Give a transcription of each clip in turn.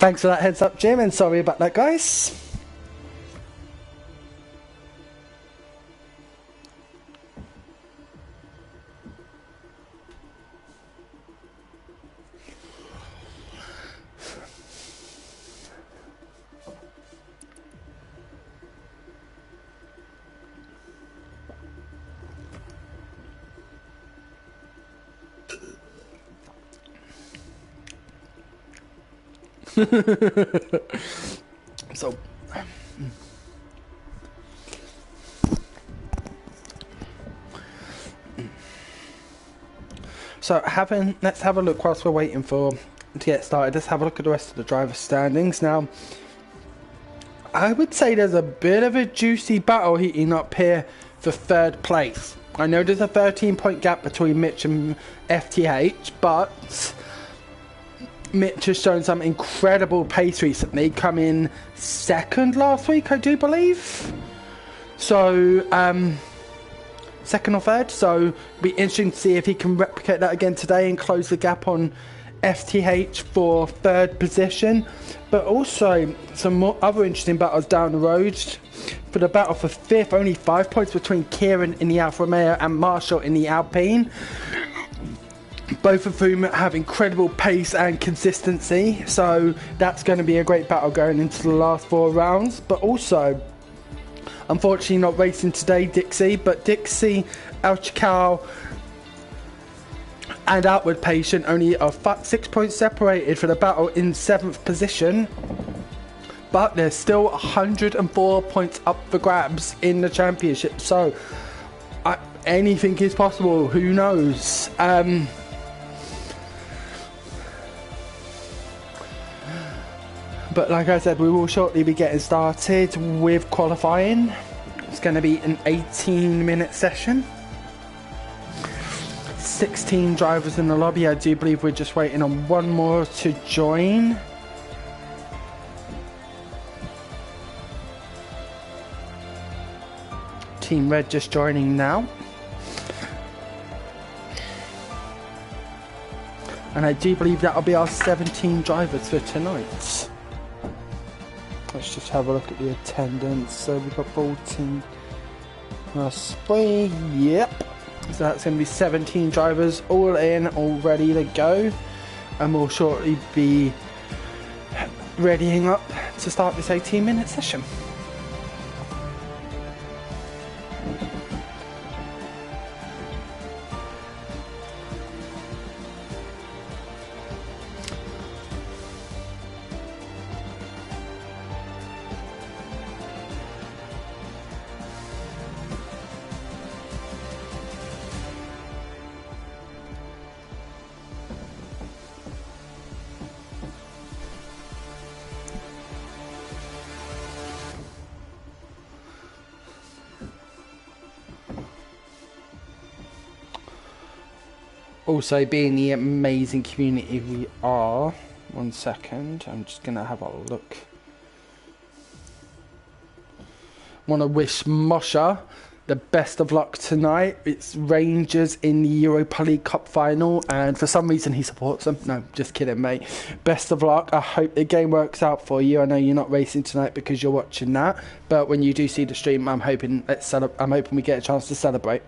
Thanks for that heads up, Jim, and sorry about that, guys. Let's have a look whilst we're waiting to get started. Let's have a look at the rest of the driver standings. Now, I would say there's a bit of a juicy battle heating up here for third place. I know there's a 13-point gap between Mitch and FTH, but Mitch has shown some incredible pace recently, coming second last week, I do believe. So, second or third. So, it'll be interesting to see if he can replicate that again today and close the gap on FTH for 3rd position, but also some more other interesting battles down the road. For the battle for 5th, only 5 points between Kieran in the Alfa Romeo and Marshall in the Alpine. Both of whom have incredible pace and consistency, so that's going to be a great battle going into the last 4 rounds. But also, unfortunately not racing today, Dixie, but Dixie, El Chical and Outward Patient only are 6 points separated for the battle in 7th position, but there's still 104 points up for grabs in the championship, so anything is possible, who knows. But like I said, we will shortly be getting started with qualifying. It's going to be an 18-minute session. 16 drivers in the lobby. I do believe we're just waiting on one more to join. Team Red just joining now. And I do believe that'll be our 17 drivers for tonight. Let's just have a look at the attendance. So we've got 14 plus 3, yep. So that's going to be 17 drivers all in, all ready to go. And we'll shortly be readying up to start this 18-minute session. Also, being the amazing community we are, 1 second, I'm just going to have a look. Want to wish Moshe the best of luck tonight. It's Rangers in the Europa League Cup final, and for some reason he supports them. No, just kidding, mate. Best of luck. I hope the game works out for you. I know you're not racing tonight because you're watching that, but when you do see the stream, I'm hoping we get a chance to celebrate.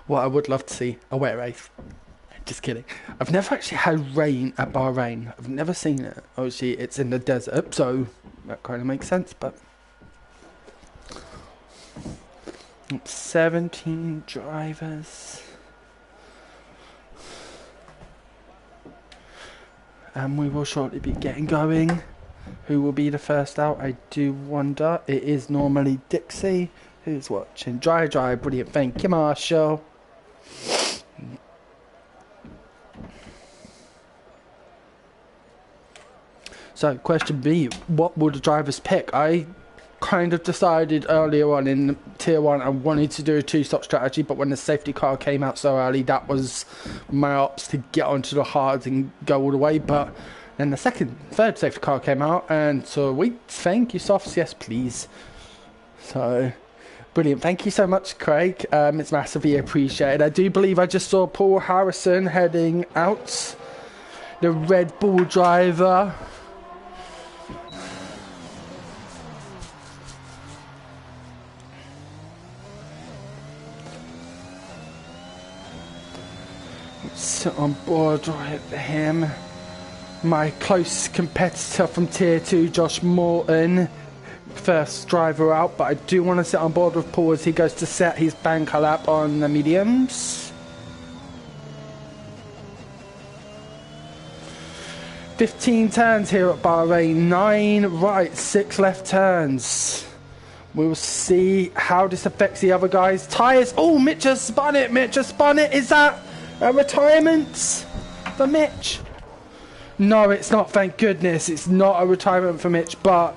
What I would love to see, a wet race. Just kidding. I've never actually had rain at Bahrain. I've never seen it. Obviously, it's in the desert, so that kind of makes sense, but 17 drivers. And we will shortly be getting going. Who will be the first out? I do wonder. It is normally Dixie. Who's watching? Dry, brilliant. Thank you, Marshall. So, question B, what would the drivers pick? I kind of decided earlier on in Tier 1 I wanted to do a 2-stop strategy, but when the safety car came out so early, that was my ops to get onto the hards and go all the way. But then the third safety car came out, and so wait, thank you, softs, yes please. So, brilliant, thank you so much, Craig. It's massively appreciated. I do believe I just saw Paul Harrison heading out, the Red Bull driver. Sit on board with him. My close competitor from Tier 2, Josh Morton, first driver out, but I do want to sit on board with Paul as he goes to set his banker lap on the mediums. 15 turns here at Bahrain, 9 right, 6 left turns. We'll see how this affects the other guys' tyres. Oh, Mitch has spun it, is that A retirement for Mitch? No, it's not, thank goodness. It's not a retirement for Mitch, but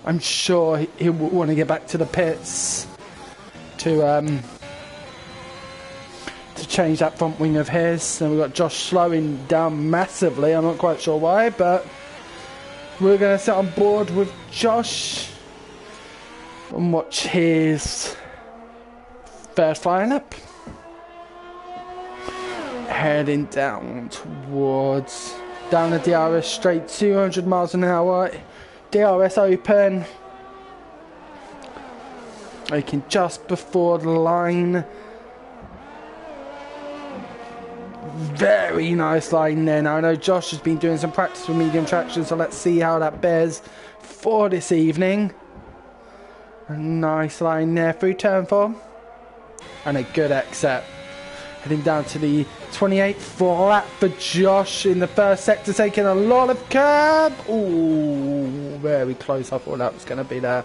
I'm sure he'll want to get back to the pits to change that front wing of his. And we've got Josh slowing down massively. I'm not quite sure why, but we're going to sit on board with Josh and watch his first lineup. Heading down towards down the DRS straight, 200 miles an hour. DRS open. Making just before the line. Very nice line there. Now I know Josh has been doing some practice with medium traction, so let's see how that bears for this evening. A nice line there through turn 4. And a good exit. Heading down to the 28th flat for Josh in the first sector, taking a lot of curb. Ooh, very close. I thought that was going to be there.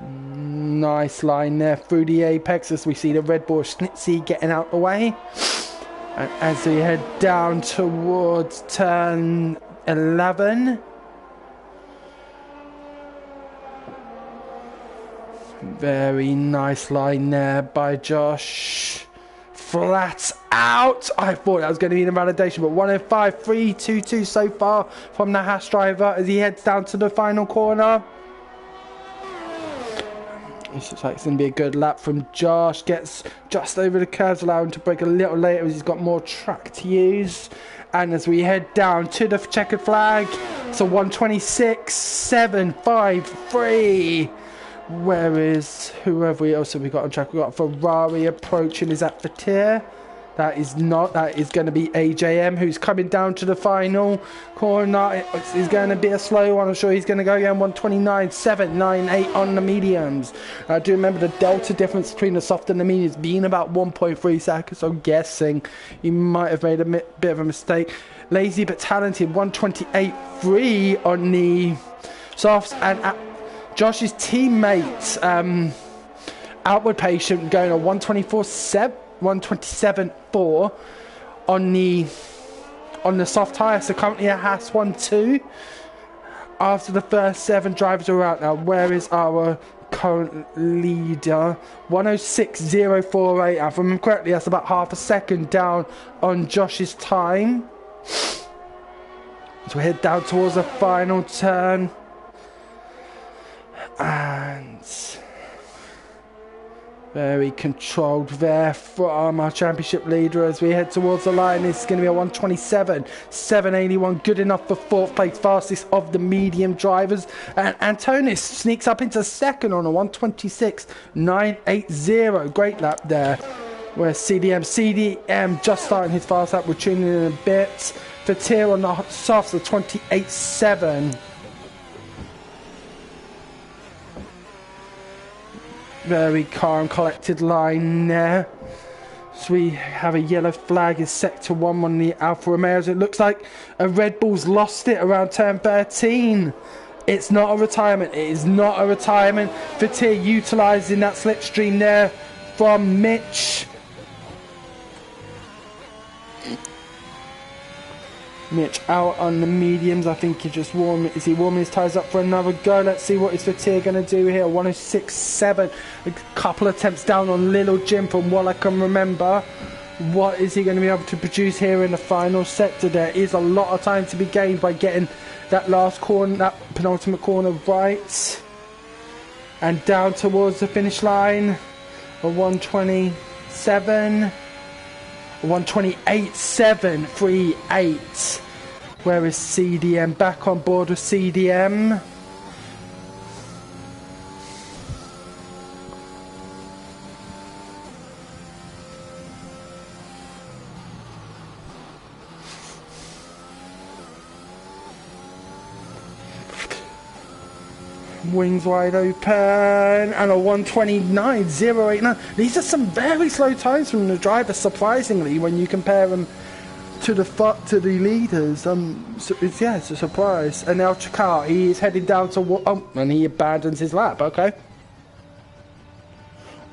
Nice line there through the apex as we see the Red Bull Schnitzy getting out the way. And as we head down towards turn 11. Very nice line there by Josh. Flat out. I thought that was going to be an invalidation, but 105.322 so far from the Haas driver as he heads down to the final corner. This looks like it's going to be a good lap from Josh. Gets just over the curves, allowing him to break a little later as he's got more track to use. And as we head down to the checkered flag, so 126.753. Where is whoever else have we got on track? We've got Ferrari approaching. Is that Fatir? That is not. That is going to be AJM, who's coming down to the final corner. It's going to be a slow one. I'm sure he's going to go again. 129.798 on the mediums. I do remember the delta difference between the soft and the mediums being about 1.3 seconds. So I'm guessing he might have made a bit of a mistake. Lazy but talented. 128.3 on the softs. And Josh's teammate, Outward Patient, going on 127.4 on the soft tyre. So currently a Haas 1-2 after the first 7 drivers are out now. Where is our current leader? 106.048. If I remember correctly, that's about half a second down on Josh's time. So we head down towards the final turn. And very controlled there from our championship leader as we head towards the line. It's going to be a 127.781, good enough for 4th place, fastest of the medium drivers. And Antonis sneaks up into 2nd on a 126.980. Great lap there. Whereas CDM just starting his fast lap. We're tuning in a bit. For Tier on the softs, the 28.7. Very calm, collected line there. So we have a yellow flag in sector 1 on the Alfa Romeos. It looks like a Red Bull's lost it around turn 13. It's not a retirement. It is not a retirement. Fatir utilising that slipstream there from Mitch. Mitch out on the mediums. I think he just warming. Is he warming his tyres up for another go? Let's see what is Fatir going to do here. 106.7. A couple attempts down on Little Jim from what I can remember. What is he going to be able to produce here in the final sector? There is a lot of time to be gained by getting that last corner, that penultimate corner right. And down towards the finish line. A 127. 128.738. Where is CDM? Back on board with CDM. Wings wide open and a 129.089. These are some very slow times from the driver, surprisingly, when you compare them to the leaders. It's a surprise. And now Chakar, he is heading down to and he abandons his lap. Okay.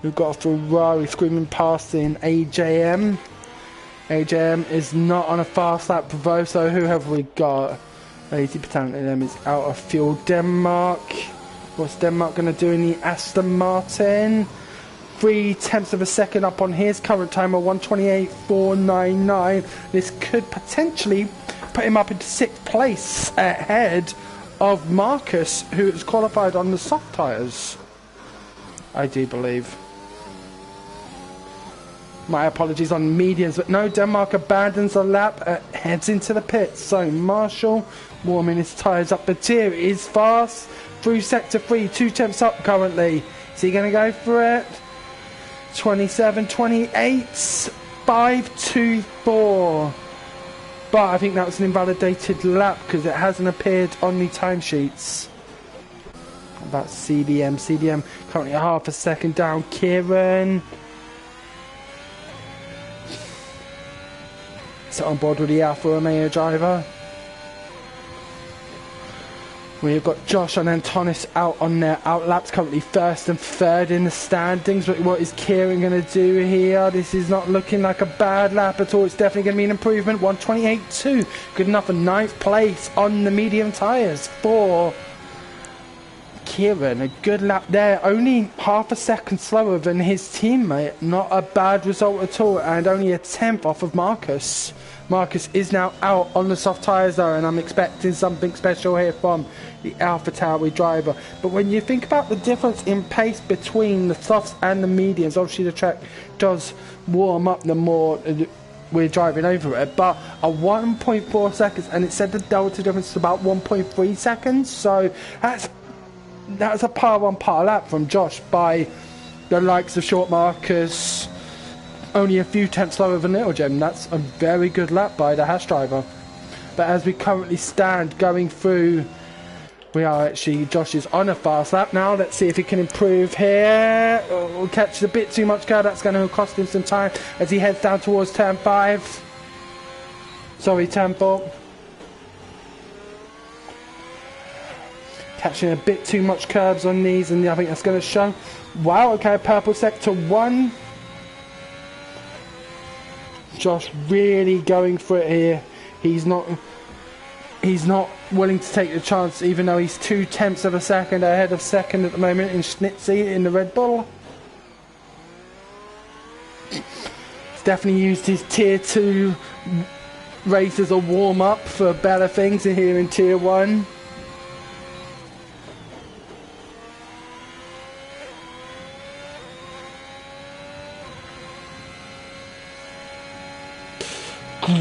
We've got a Ferrari screaming past in AJM. AJM is not on a fast lap though, so who have we got? 80% of them is out of fuel. Denmark. What's Denmark going to do in the Aston Martin? 0.3 of a second up on his current time of 1:28.499. This could potentially put him up into 6th place ahead of Marcus, who is qualified on the soft tyres. I do believe. My apologies on mediums, but no, Denmark abandons the lap, heads into the pits. So Marshall warming his tyres up. The tier is fast through sector 3, 2 temps up currently. Is he going to go for it? 27.28, 5.24. But I think that was an invalidated lap because it hasn't appeared on the timesheets. About CBM. CBM currently a half a second down. Kieran. On board with the Alfa Romeo driver. We've got Josh and Antonis out on their outlaps, currently 1st and 3rd in the standings. But what is Kieran going to do here? This is not looking like a bad lap at all. It's definitely going to be an improvement. 1:28.2, good enough for 9th place on the medium tyres for Kieran. A good lap there, only half a second slower than his teammate. Not a bad result at all, and only a 10th off of Marcus. Marcus is now out on the soft tyres though, and I'm expecting something special here from the AlphaTauri driver. But when you think about the difference in pace between the softs and the mediums, obviously the track does warm up the more we're driving over it, but a 1.4 seconds, and it said the delta difference is about 1.3 seconds, so that's a par 1 par lap from Josh by the likes of Short Marcus. Only a few tenths slower than Little Gem. That's a very good lap by the Haas driver. But as we currently stand going through, Josh is on a fast lap now. Let's see if he can improve here. We'll catch a bit too much curve. That's going to cost him some time as he heads down towards turn 5. Sorry, turn 4. Catching a bit too much curves on these, and I think that's going to show. Wow, okay, purple sector 1. Josh really going for it here. He's not willing to take the chance, even though he's 0.2 of a second ahead of second at the moment in Schnitzy in the Red Bull. He's definitely used his Tier 2 race as a warm-up for better things here in Tier 1.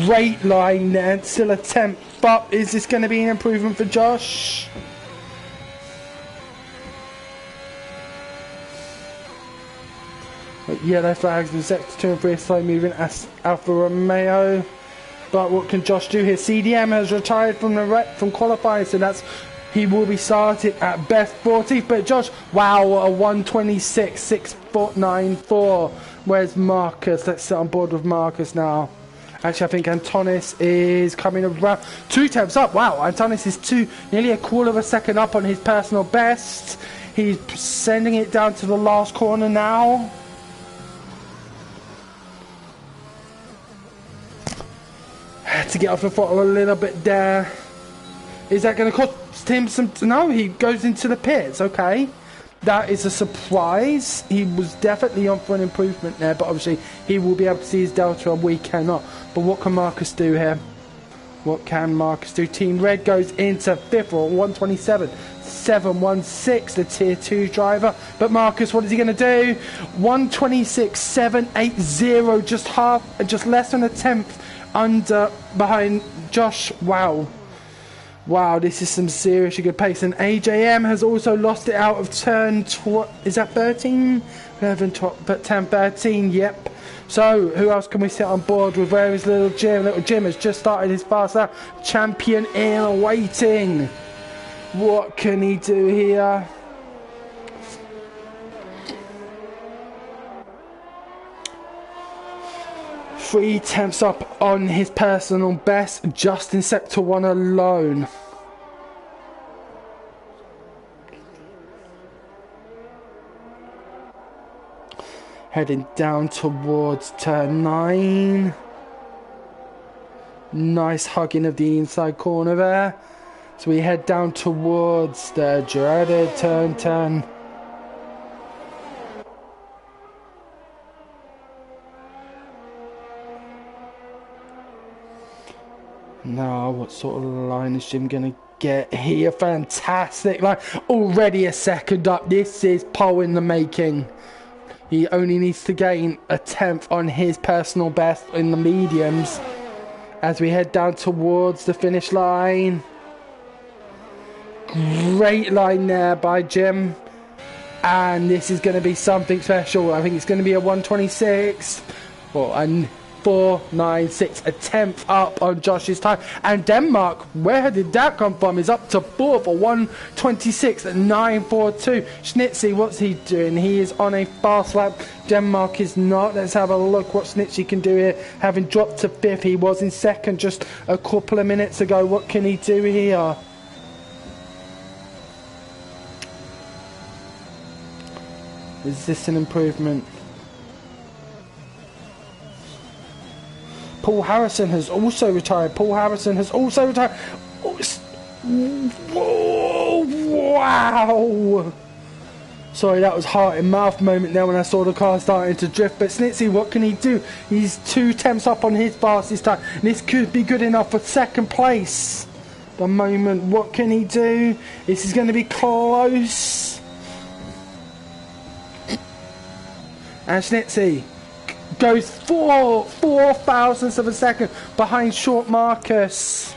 Great line there, still a 10th, but is this going to be an improvement for Josh? Yellow flags in sector 2 and 3 are slow moving as Alfa Romeo. But what can Josh do here? CDM has retired from qualifying, so he will be started at best 14th. But Josh, wow, a 1:26, 6.94. Where's Marcus? Let's sit on board with Marcus now. Actually, I think Antonis is coming around 2 temps up. Wow, Antonis is nearly a quarter of a second up on his personal best. He's sending it down to the last corner now. Had to get off the throttle a little bit there. Is that going to cost him some? No, he goes into the pits. Okay. That is a surprise. He was definitely on for an improvement there, but obviously he will be able to see his delta and we cannot. But what can Marcus do here? What can Marcus do? Team Red goes into 5th or 1:27.716, the Tier 2 driver. But Marcus, what is he going to do? 1:26.780, just less than a 10th behind Josh. Wow. Wow, this is some seriously good pace. And AJM has also lost it out of turn... is that 13? 11, 12, but 10, 13, yep. So, who else can we sit on board with? Where is Little Jim? Little Jim has just started his fast lap. Champion in waiting. What can he do here? 3 tenths up on his personal best just in Sector 1 alone. Heading down towards turn 9. Nice hugging of the inside corner there. So we head down towards the dreaded turn 10. Now, what sort of line is Jim going to get here? Fantastic line. Already a second up. This is pole in the making. He only needs to gain a tenth on his personal best in the mediums as we head down towards the finish line. Great line there by Jim. And this is going to be something special. I think it's going to be a 126. Well, and 4.96, a tenth up on Josh's time. And Denmark, where did that come from? Is up to 4 for 126 at 9.42. Schnitzy, what's he doing? He is on a fast lap. Denmark is not. Let's have a look what Schnitzy can do here. Having dropped to 5th, he was in 2nd just a couple of minutes ago. What can he do here? Is this an improvement? Paul Harrison has also retired. Whoa, wow. Sorry, that was heart and mouth moment there when I saw the car starting to drift. But Schnitzy, what can he do? He's 2 tenths up on his fastest time. This could be good enough for 2nd place. The moment, what can he do? This is going to be close. And Schnitzy goes 4 thousandths of a second behind short Marcus.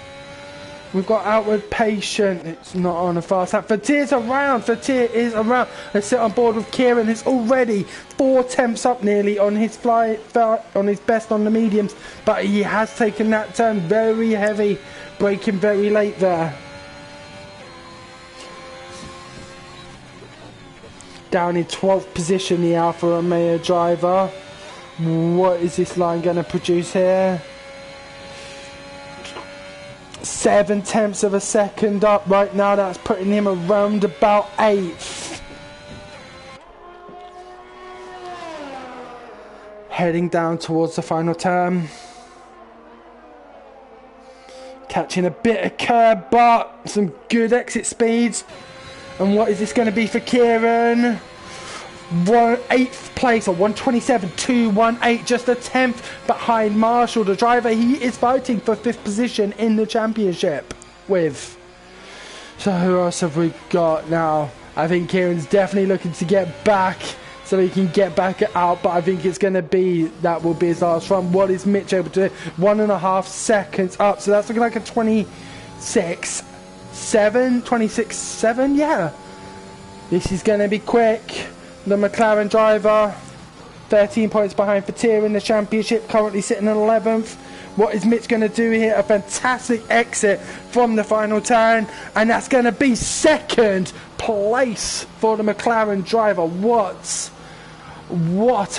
We've got outward patient. It's not on a fast lap. Fatier's around. Fatier is around. Let's sit on board with Kieran. It's already 4 tenths up nearly on his on his best on the mediums. But he has taken that turn very heavy, braking very late there. Down in 12th position, the Alfa Romeo driver. What is this line going to produce here? 7 tenths of a second up right now. That's putting him around about 8th. Heading down towards the final turn. Catching a bit of curb, but some good exit speeds. And what is this going to be for Kieran? 8th place, or 127.218, just a 10th behind Marshall, the driver he is fighting for 5th position in the championship with. So who else have we got now? I think Kieran's definitely looking to get back so he can get back out, but I think it's going to be, that will be his last run. What is Mitch able to do? 1.5 seconds up, so that's looking like a 26.7, yeah. This is going to be quick. The McLaren driver, 13 points behind Fatier in the championship, currently sitting in 11th. What is Mitch going to do here? A fantastic exit from the final turn, and that's going to be 2nd place for the McLaren driver. What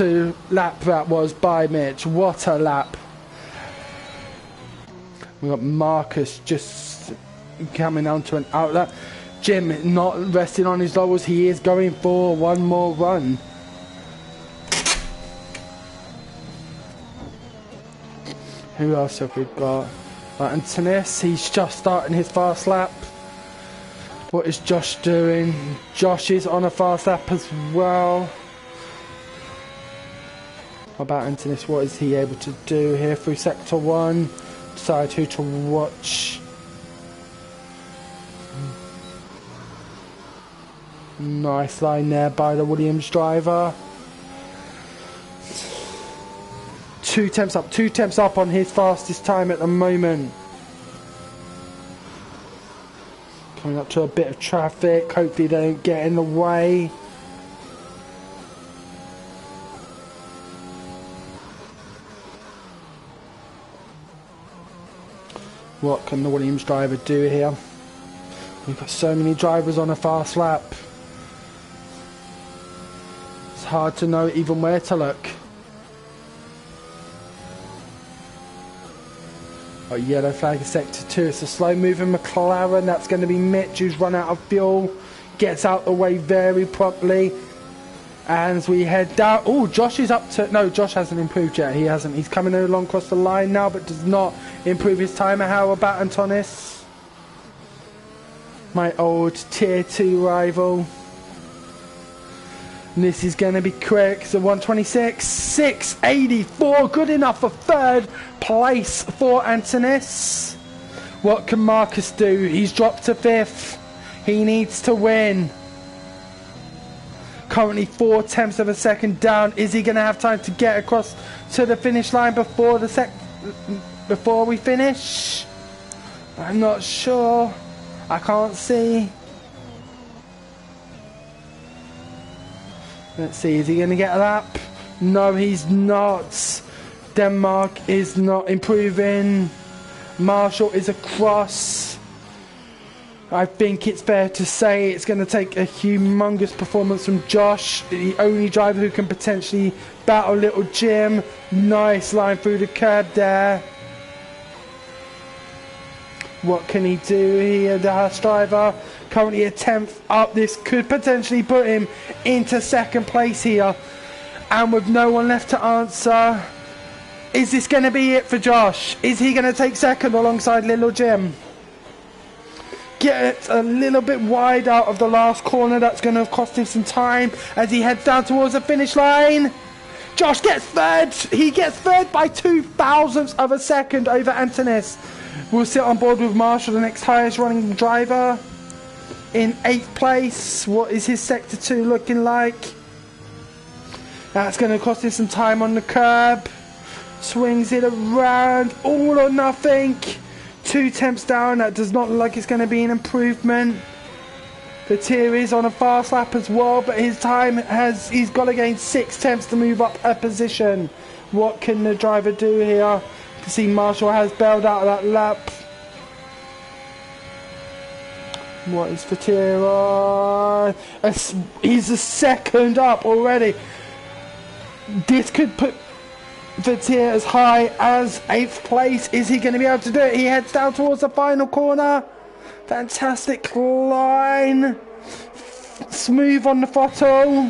a lap that was by Mitch. What a lap. We've got Marcus just coming onto an outlet. Jim not resting on his laurels. He is going for one more run. Who else have we got? Antonis, he's just starting his fast lap. What is Josh doing? Josh is on a fast lap as well. How about Antonis? What is he able to do here through Sector 1? Decide who to watch. Nice line there by the Williams driver. 2 tenths up on his fastest time at the moment. Coming up to a bit of traffic. Hopefully they don't get in the way. What can the Williams driver do here? We've got so many drivers on a fast lap. It's hard to know even where to look. Oh, yellow flag is sector 2. It's a slow moving McLaren. That's going to be Mitch, who's run out of fuel. Gets out the way very promptly. And as we head down... Oh, Josh is up to... No, Josh hasn't improved yet. He hasn't. He's coming along across the line now, but does not improve his time. How about Antonis? My old Tier 2 rival. And this is going to be quick. So 126, 684. Good enough for third place for Antonis. What can Marcus do? He's dropped to fifth. He needs to win. Currently 4 tenths of a second down. Is he going to have time to get across to the finish line before we finish? I'm not sure. I can't see. Let's see, is he going to get a lap? No, he's not. Denmark is not improving. Marshall is across. I think it's fair to say it's going to take a humongous performance from Josh, the only driver who can potentially battle Little Jim. Nice line through the curb there. What can he do here, the Haas driver? Currently a 10th up. This could potentially put him into second place here. And with no one left to answer, is this going to be it for Josh? Is he going to take second alongside Little Jim? Get a little bit wide out of the last corner. That's going to cost him some time as he heads down towards the finish line. Josh gets third. He gets third by 0.02 of a second over Antonis. We'll sit on board with Marshall, the next highest running driver, in 8th place. What is his sector 2 looking like? That's going to cost him some time on the curb. Swings it around. All or nothing. 2 tenths down. That does not look like it's going to be an improvement. The Tier is on a fast lap as well, but his time he's got to gain 6 tenths to move up a position. What can the driver do here? You can see Marshall has bailed out of that lap. What is for Tier1? He's a second up already. This could put Tier as high as 8th place. Is he going to be able to do it? He heads down towards the final corner. Fantastic line. Smooth on the throttle.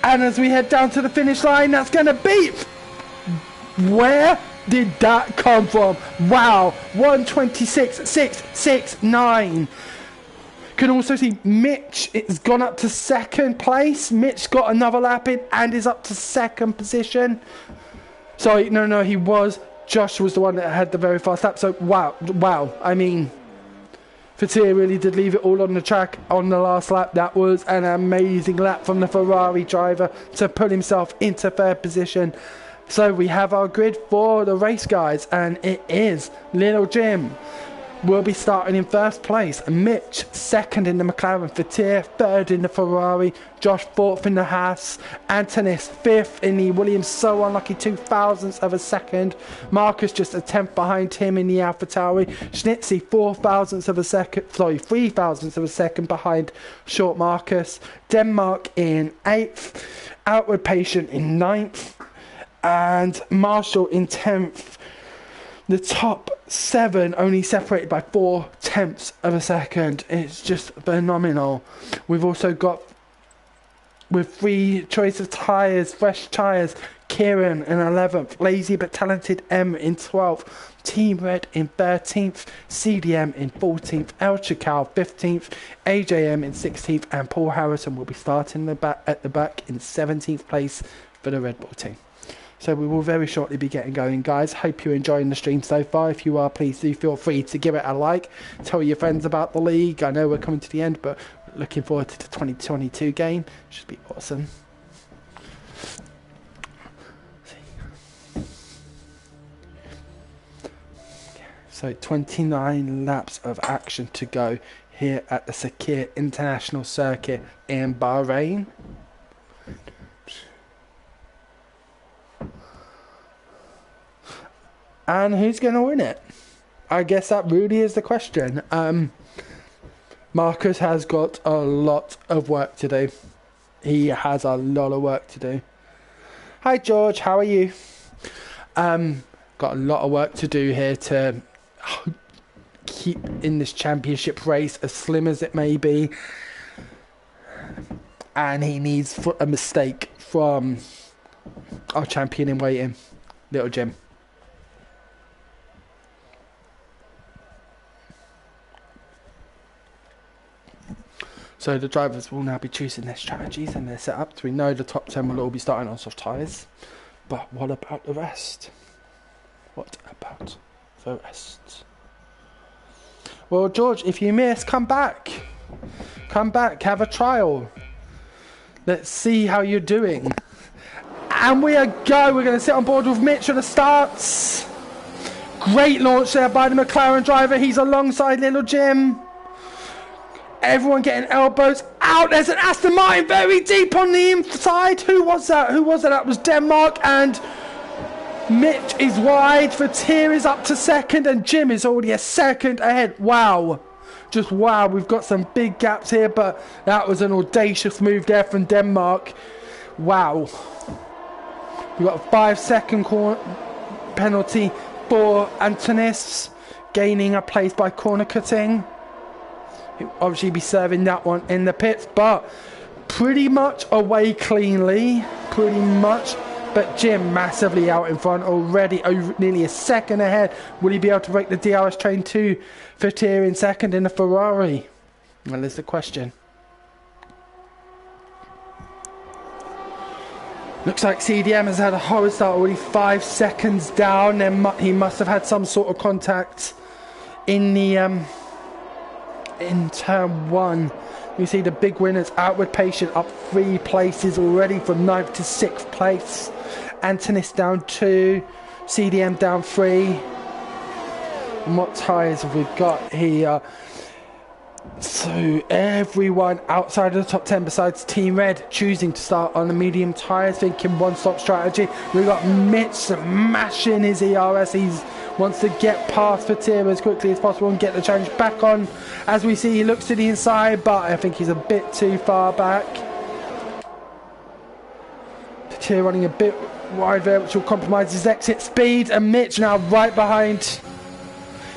And as we head down to the finish line, that's going to beat. Where did that come from? Wow. 126.669. Can also see Mitch, it's gone up to second place. Mitch got another lap in and is up to second position. Sorry, no, he was. Josh was the one that had the very fast lap. So, wow. I mean, Tier really did leave it all on the track on the last lap. That was an amazing lap from the Ferrari driver to put himself into third position. So we have our grid for the race, guys, and it is Little Jim will be starting in first place. Mitch second in the McLaren for Tier, third in the Ferrari. Josh fourth in the Haas. Antonis fifth in the Williams. So unlucky, 0.02 of a second. Marcus just a 10th behind him in the AlphaTauri. Schnitzy 0.04 of a second. Sorry, 0.03 of a second behind Short Marcus. Denmark in 8th. Outward Patient in 9th. And Marshall in 10th. The top 7 only separated by 0.4 of a second. It's just phenomenal. We've also got, with 3 choice of tyres, fresh tyres, Kieran in 11th, Lazy but Talented M in 12th, Team Red in 13th, CDM in 14th, El Chakal 15th, AJM in 16th, and Paul Harrison will be starting at the back in 17th place for the Red Bull team. So we will very shortly be getting going, guys. Hope you're enjoying the stream so far. If you are, please do feel free to give it a like. Tell your friends about the league. I know we're coming to the end, but looking forward to the 2022 game. Should be awesome. So 29 laps of action to go here at the Sakir International Circuit in Bahrain. And who's going to win it? I guess that really is the question. Marcus has got a lot of work to do. He has a lot of work to do. Hi George, how are you? Got a lot of work to do here to keep in this championship race, as slim as it may be. And he needs a mistake from our champion in waiting, Little Jim. So the drivers will now be choosing their strategies and their setups. We know the top 10 will all be starting on soft tyres. But what about the rest? What about the rest? Well, George, if you miss, come back. Come back, have a trial. Let's see how you're doing. And we are go. We're going to sit on board with Mitch at the starts. Great launch there by the McLaren driver. He's alongside Little Jim. Everyone getting elbows out. There's an Aston Martin very deep on the inside. Who was that? Who was that? That was Denmark. And Mitch is wide. Tier is up to second. And Jim is already a second ahead. Wow. Just wow. We've got some big gaps here. But that was an audacious move there from Denmark. Wow. We've got a 5-second penalty for Antonis. Gaining a place by corner cutting. He'll obviously be serving that one in the pits, but pretty much away cleanly, pretty much. But Jim massively out in front already, over nearly a second ahead. Will he be able to break the DRS train to Tier in second in the Ferrari? Well, there's the question. Looks like CDM has had a horrid start, already 5 seconds down. Then he must have had some sort of contact in the in turn 1. You see the big winners, Outward Patient up 3 places already from 9th to 6th place. Antonis down 2, CDM down 3. And what tyres have we got here? So everyone outside of the top 10 besides Team Red choosing to start on the medium tyres, thinking one-stop strategy. We've got Mitch smashing his ERS. He wants to get past Tier as quickly as possible and get the challenge back on. As we see, he looks to the inside, but I think he's a bit too far back. Tier running a bit wide there, which will compromise his exit speed. And Mitch now right behind.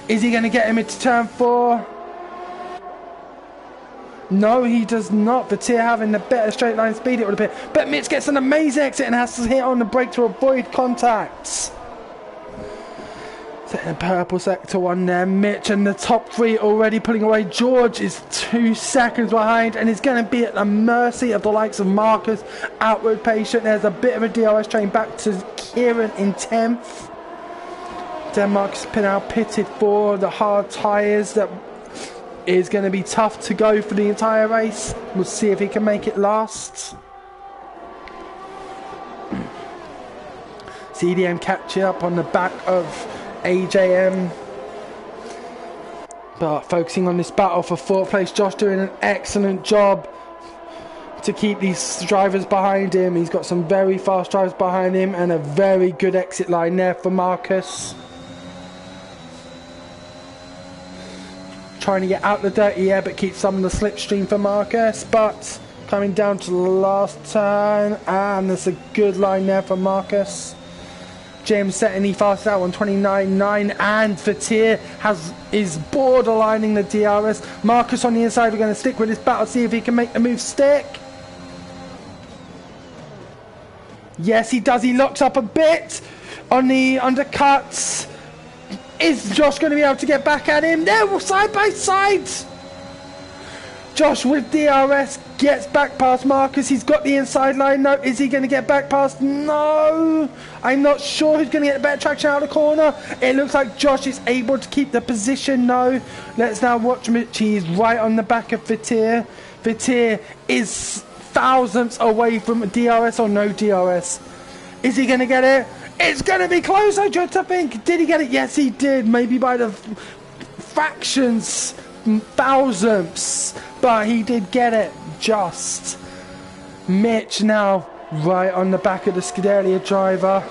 Is he going to get him into turn 4? No, he does not. Tier having the better straight line speed, it would appear. But Mitch gets an amazing exit and has to hit on the brake to avoid contacts. Setting a purple sector 1 there. Mitch and the top 3 already pulling away. George is 2 seconds behind and is going to be at the mercy of the likes of Marcus. Outward Patient. There's a bit of a DRS train back to Kieran in 10th. Denmark's now pitted for the hard tyres. That is going to be tough to go for the entire race. We'll see if he can make it last. CDM catching up on the back of AJM. But focusing on this battle for 4th place. Josh doing an excellent job to keep these drivers behind him. He's got some very fast drivers behind him and a very good exit line there for Marcus. Trying to get out the dirty air, but keep some of the slipstream for Marcus. But coming down to the last turn, and there's a good line there for Marcus. James setting the fastest out on 29.9, and Tier is borderlining the DRS. Marcus on the inside. We're going to stick with this battle, see if he can make the move stick. Yes, he does. He locks up a bit on the undercuts. Is Josh going to be able to get back at him? They're side by side. Josh with DRS gets back past Marcus. He's got the inside line. No, is he going to get back past? No. I'm not sure who's going to get the better traction out of the corner. It looks like Josh is able to keep the position. No. Let's now watch Mitch. He's right on the back of Tier. Tier is thousandths away from DRS or no DRS. Is he going to get it? It's going to be close, I just think. Did he get it? Yes, he did. Maybe by the fractions, thousandths. But he did get it. Just. Mitch now right on the back of the Scuderia driver.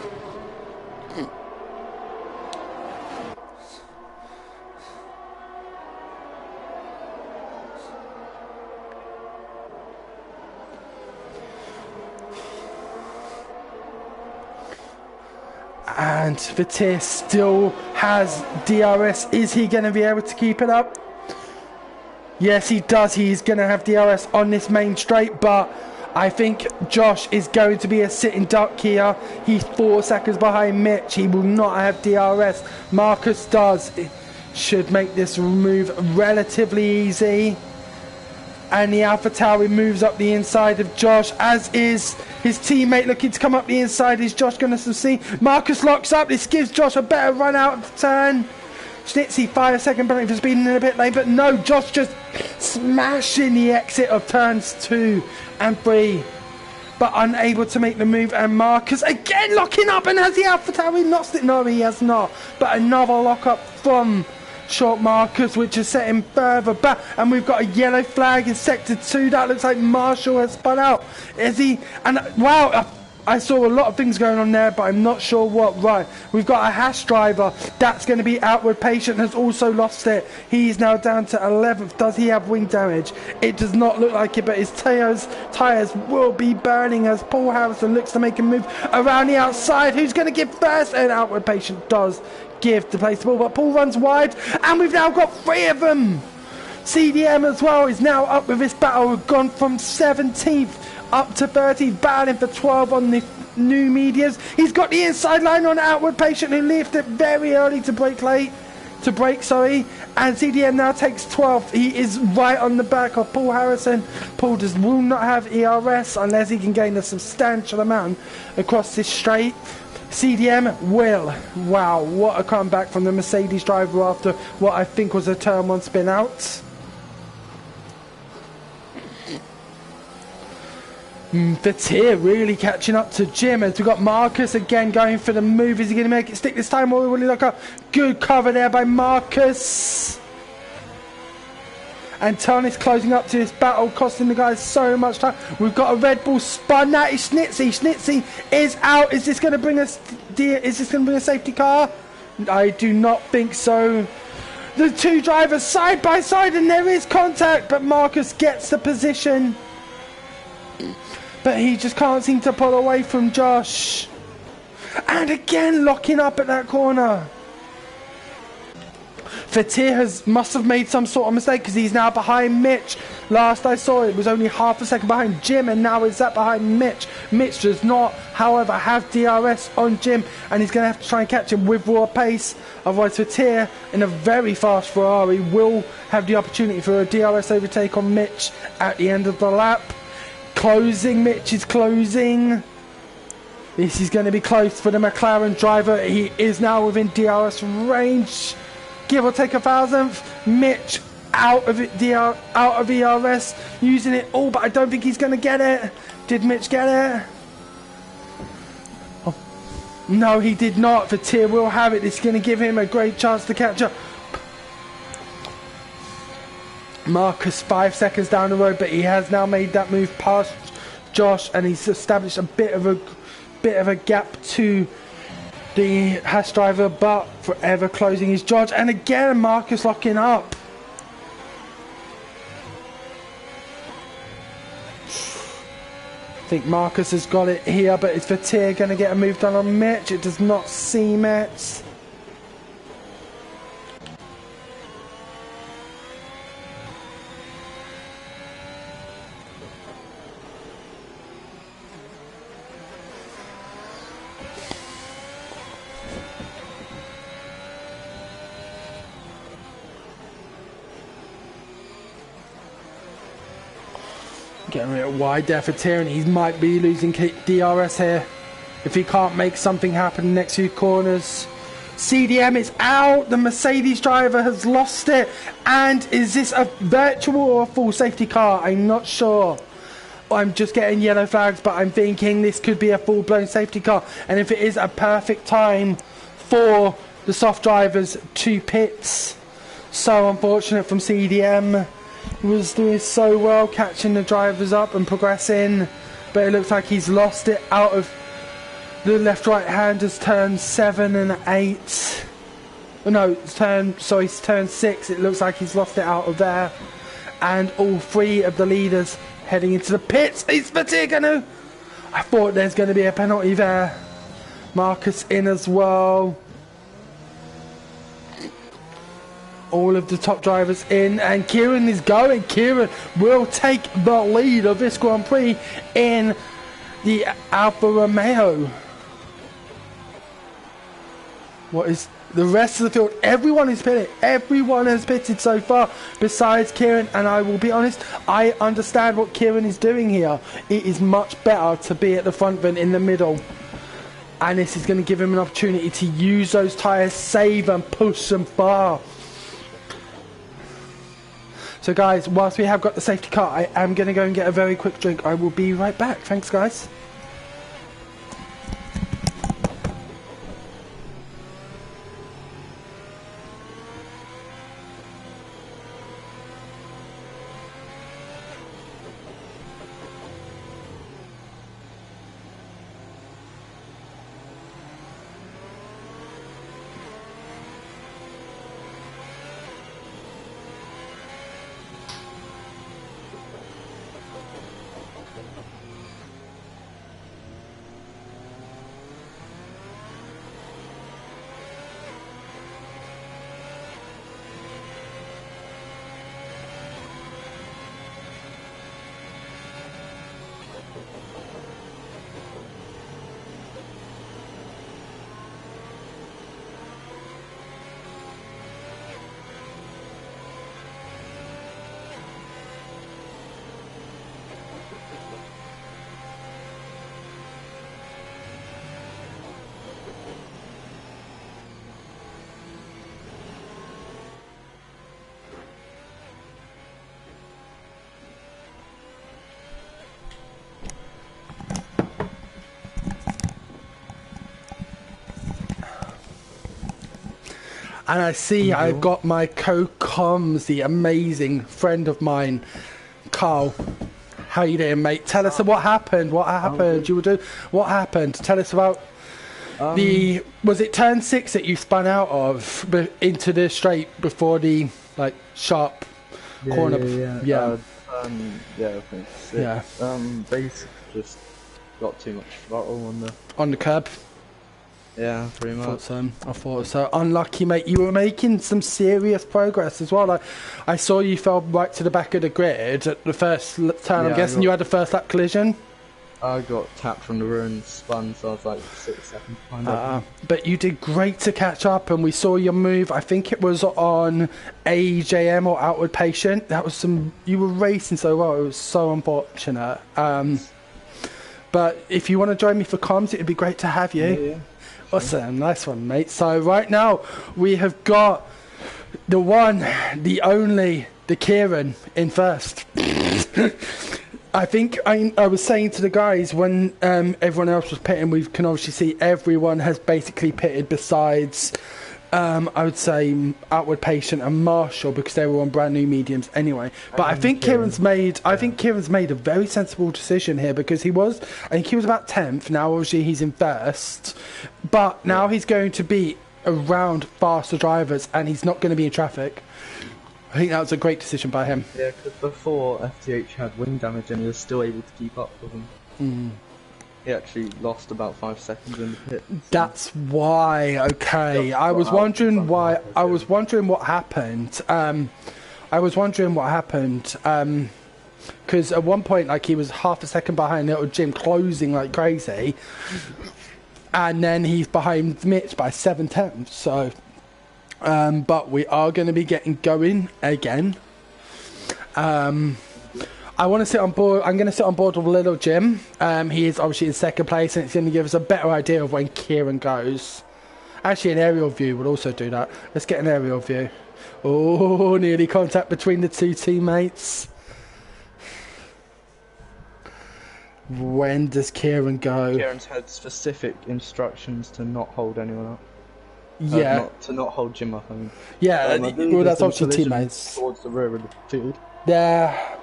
And Tier still has DRS. Is he going to be able to keep it up? Yes, he does. He's going to have DRS on this main straight, but I think Josh is going to be a sitting duck here. He's 4 seconds behind Mitch. He will not have DRS. Marcus does. It should make this move relatively easy. And the AlphaTauri moves up the inside of Josh, as is his teammate looking to come up the inside. Is Josh going to succeed? Marcus locks up. This gives Josh a better run out of the turn. Schnitzy 5-second penalty for speeding in a bit late, but no, Josh just smashing the exit of turns 2 and 3, but unable to make the move. And Marcus again locking up, and has the AlphaTauri lost it? No, he has not. But another lock up from short Marcus, which has set him further back, and we've got a yellow flag in sector 2. That looks like Marshall has spun out. Is he? And wow, I saw a lot of things going on there, but I'm not sure what. Right, we've got a Haas driver that's going to be outward patient, has also lost it. He's now down to 11th. Does he have wing damage? It does not look like it, but his tyres will be burning as Paul Harrison looks to make a move around the outside. Who's going to give first? And outward patient does give the place the ball, but Paul runs wide, and we've now got 3 of them. CDM as well is now up with this battle. We've gone from 17th up to 30th, battling for 12 on the new medias. He's got the inside line on outward patient, who left it very early to brake and CDM now takes 12th. He is right on the back of Paul Harrison. Paul will not have ERS unless he can gain a substantial amount across this straight. CDM will. Wow, what a comeback from the Mercedes driver after what I think was a turn 1 spin out. Tier really catching up to Jim, as we've got Marcus again going for the move. Is he going to make it stick this time, or will he look up? Good cover there by Marcus. And Tarnis closing up to this battle, costing the guys so much time. We've got a Red Bull spun. That is Schnitzy. Schnitzy is out. Is this going to bring us? Is this going to bring a safety car? I do not think so. The 2 drivers side by side, and there is contact, but Marcus gets the position. But he just can't seem to pull away from Josh. And again locking up at that corner. Tier must have made some sort of mistake, because he's now behind Mitch. Last I saw it was only half a second behind Jim, and now is that behind Mitch. Mitch does not, however, have DRS on Jim, and he's going to have to try and catch him with raw pace. Otherwise, Tier in a very fast Ferrari will have the opportunity for a DRS overtake on Mitch at the end of the lap. Closing, Mitch is closing. This is going to be close for the McLaren driver. He is now within DRS range. Give or take 1,000th. Mitch out of ERS, using it all, but I don't think he's going to get it. Did Mitch get it? Oh. No, he did not. Tier will have it. It's going to give him a great chance to catch up. Marcus 5 seconds down the road, but he has now made that move past Josh, and he's established a bit of a gap to the Haas driver, but forever closing his George. And again Marcus locking up. I think Marcus has got it here, but is Tier going to get a move done on Mitch? It does not seem it. Getting a bit wide there for Tier, and he might be losing DRS here if he can't make something happen in the next few corners. CDM is out. The Mercedes driver has lost it. And is this a virtual or a full safety car? I'm not sure. I'm just getting yellow flags, but I'm thinking this could be a full-blown safety car. And if it is, a perfect time for the soft drivers to pits. So unfortunate from CDM. Was doing so well catching the drivers up and progressing, but it looks like he's lost it out of the left-right handers turn 7 and 8. No, turn 6. It looks like he's lost it out of there, and all 3 of the leaders heading into the pits. Is Tier gonna? I thought there's going to be a penalty there, Marcus in as well. All of the top drivers in, and Kieran is going. Kieran will take the lead of this Grand Prix in the Alfa Romeo. What is the rest of the field? Everyone is pitting. Everyone has pitted so far besides Kieran, and I will be honest, I understand what Kieran is doing here. It is much better to be at the front than in the middle. And this is going to give him an opportunity to use those tyres, save and push them far. So guys, whilst we have got the safety car, I am going to go and get a very quick drink. I will be right back. Thanks, guys. And I see I've got my co-coms, the amazing friend of mine, Carl. How you doing, mate? Tell us what happened. What happened? You were doing. What happened? Tell us about the. Was it turn 6 that you spun out of into the straight before the sharp corner? Yeah, I think so. Yeah. Basically just got too much throttle on the curb. Yeah, pretty much. I thought so. Unlucky, mate. You were making some serious progress as well. I saw you fell right to the back of the grid at the first turn. Yeah, I'm guessing you had the first lap collision. I got tapped from the rear and spun, so I was like 6 seconds behind. But you did great to catch up, and we saw your move. I think it was on AJM or Outward Patient. That was some. You were racing so well. It was so unfortunate. But if you want to join me for comms, it'd be great to have you. Yeah. Awesome, nice one, mate. So right now we have got the one, the only, the Kieran in first. I think I was saying to the guys when everyone else was pitting, we can obviously see everyone has basically pitted besides I would say Outward Patient and Marshall, because they were on brand new mediums anyway. But I think Kieran's made a very sensible decision here, because I think he was about 10th. Now obviously he's in first, but now he's going to be around faster drivers and he's not going to be in traffic. I think that was a great decision by him. Yeah, because before FTH had wing damage and he was still able to keep up with him. He actually lost about 5 seconds in the pit. So. That's why. Okay, I was wondering why. I was wondering what happened. Because at one point, he was half a second behind little Jim, closing like crazy, and then he's behind Mitch by 7/10. So, but we are going to be getting going again. I want to sit on board. I'm going to sit on board with little Jim. He is obviously in second place, and it's going to give us a better idea of when Kieran goes. Actually, an aerial view will also do that. Let's get an aerial view. Oh, nearly contact between the two teammates. When does Kieran go? Kieran's had specific instructions to not hold anyone up. Yeah. To not hold Jim up. I mean. Yeah, well, that's obviously teammates. Towards the rear of the field. Yeah.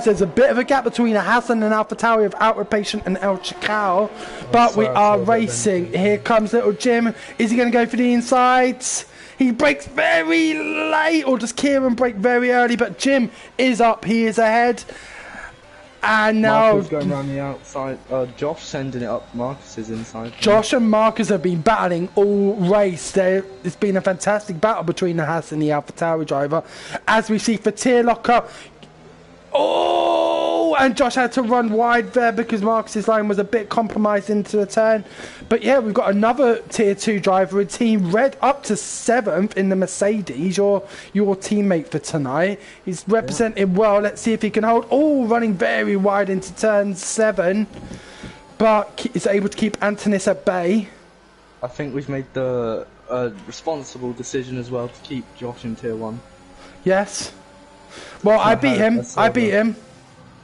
There's a bit of a gap between Hassan and AlphaTauri of Outward Patient and El Chacao, but we are racing. Here comes little Jim. Is he going to go for the insides? He brakes very late, or does Kieran brake very early? But Jim is up. He is ahead. And now Marcus going around the outside. Josh sending it up Marcus's inside. Josh and Marcus have been battling all race. It's been a fantastic battle between the Haas and the AlphaTauri driver. As we see for tier locker. Oh, and Josh had to run wide there because Marcus's line was a bit compromised into the turn. But yeah, we've got another tier 2 driver in Team Red up to 7th in the Mercedes, your teammate for tonight. He's represented well. Let's see if he can hold. Oh, running very wide into turn 7, but is able to keep Antonis at bay. I think we've made the responsible decision as well to keep Josh in tier 1. Yes. Well, I beat him.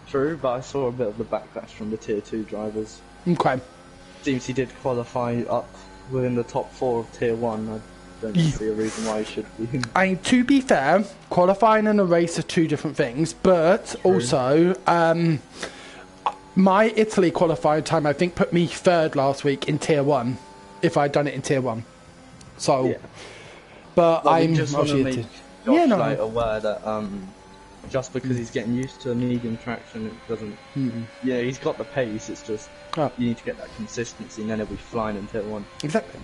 True, but I saw a bit of the backlash from the tier 2 drivers. Okay. Seems he did qualify up within the top 4 of tier 1. I don't see a reason why he should be. I mean, to be fair, qualifying and a race are 2 different things, but True. Also, my Italy qualifying time, I think, put me 3rd last week in tier 1, if I'd done it in tier 1. So, yeah. But well, I'm just want to make Josh aware that just because he's getting used to medium traction, it doesn't. Yeah, he's got the pace. It's just you need to get that consistency, and then he'll be flying in tier 1. Exactly.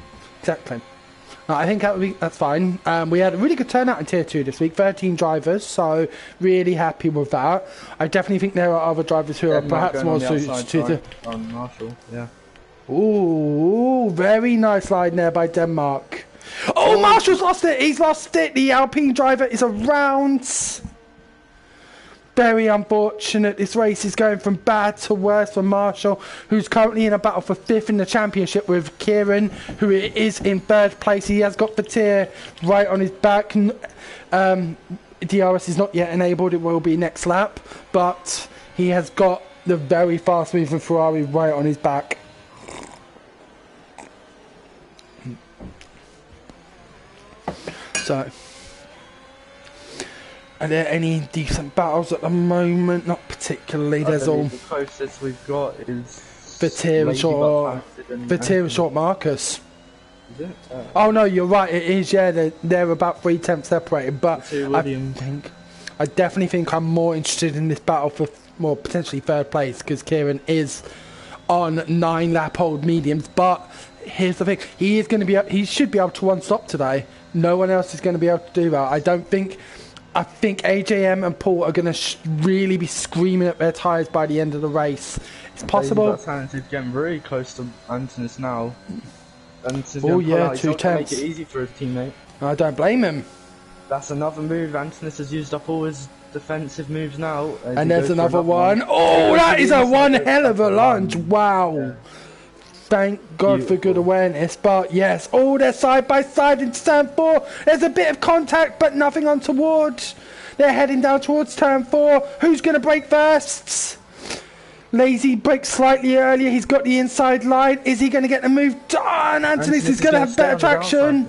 No, I think that's fine. We had a really good turnout in tier 2 this week, 13 drivers, so really happy with that. I definitely think there are other drivers who are perhaps more suited to the. Marshall, yeah. Ooh, very nice line there by Denmark. Oh, Marshall's lost it. He's lost it. The Alpine driver is around. Very unfortunate. This race is going from bad to worse for Marshall, who's currently in a battle for 5th in the championship with Kieran, who is in 3rd place. He has got Petir right on his back. DRS is not yet enabled. It will be next lap, but he has got the very fast moving Ferrari right on his back. So, are there any decent battles at the moment? Not particularly. There's all. The closest we've got is Vatir and Short Marcus. Is it? Oh no, you're right. It is. Yeah, they're about 3 tenths separated. But I definitely think I'm more interested in this battle for more potentially 3rd place because Kieran is on 9-lap-old mediums. But here's the thing: he should be able to one-stop today. No one else is going to be able to do that. I think AJM and Paul are going to really be screaming at their tyres by the end of the race. It's possible. He's getting very close to Antonis now. Oh yeah, 2 tenths. Make it easy for his teammate. I don't blame him. That's another move. Antonis has used up all his defensive moves now. And there's another one. Oh, that is a one hell of a lunge. Wow. Yeah. Thank God for good awareness, but yes, they're side by side in turn 4. There's a bit of contact, but nothing untoward. They're heading down towards turn 4. Who's going to brake first? Lazy brakes slightly earlier. He's got the inside line. Is he going to get the move done? Antonis is going to have better traction.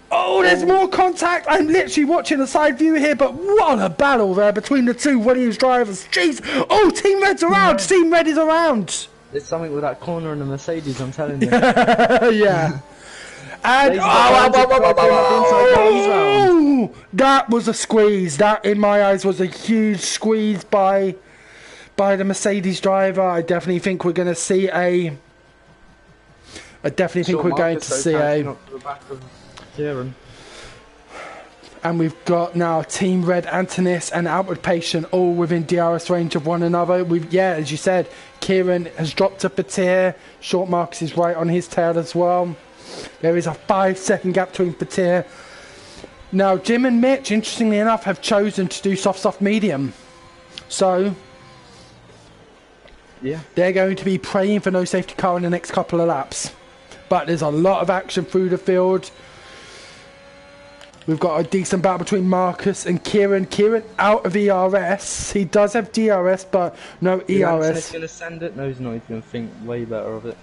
Oh, there's more contact. I'm literally watching the side view here, but what a battle there between the 2 Williams drivers. Jeez. Oh, Team Red's around. Team Red is around. There's something with that corner in the Mercedes, I'm telling you. Yeah. And that was a squeeze. That, in my eyes, was a huge squeeze by the Mercedes driver. I definitely think we're going to see a. And we've got now Team Red, Antonis and Outward Patient all within DRS range of one another. As you said, Kieran has dropped to Petir. Short Marcus is right on his tail as well. There is a 5-second gap between Petir. Now, Jim and Mitch, interestingly enough, have chosen to do soft medium. So, they're going to be praying for no safety car in the next couple of laps. But there's a lot of action through the field. We've got a decent battle between Marcus and Kieran. Kieran out of ERS. He does have DRS, but no ERS. He's going to send it? No, he's not. He's going to think way better of it.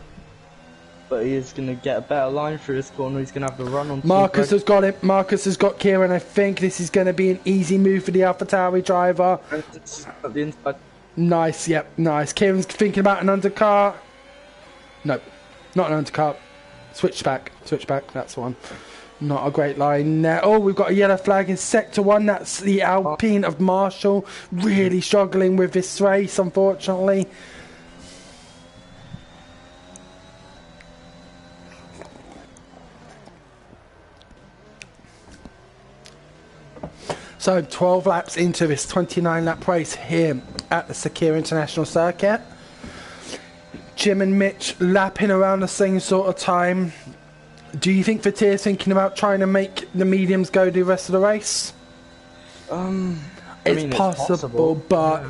But he is going to get a better line through this corner. He's going to have the run on. Marcus has got it. Marcus has got Kieran. I think this is going to be an easy move for the AlphaTauri driver. At the inside. Nice, yep, nice. Kieran's thinking about an undercut. No, not an undercut. Switchback, that's one. Not a great line there. Oh, we've got a yellow flag in Sector 1. That's the Alpine of Marshall. Really struggling with this race, unfortunately. So 12 laps into this 29-lap race here at the Sakir International Circuit. Jim and Mitch lapping around the same sort of time. Do you think Fatih's thinking about trying to make the mediums go the rest of the race? It's possible, but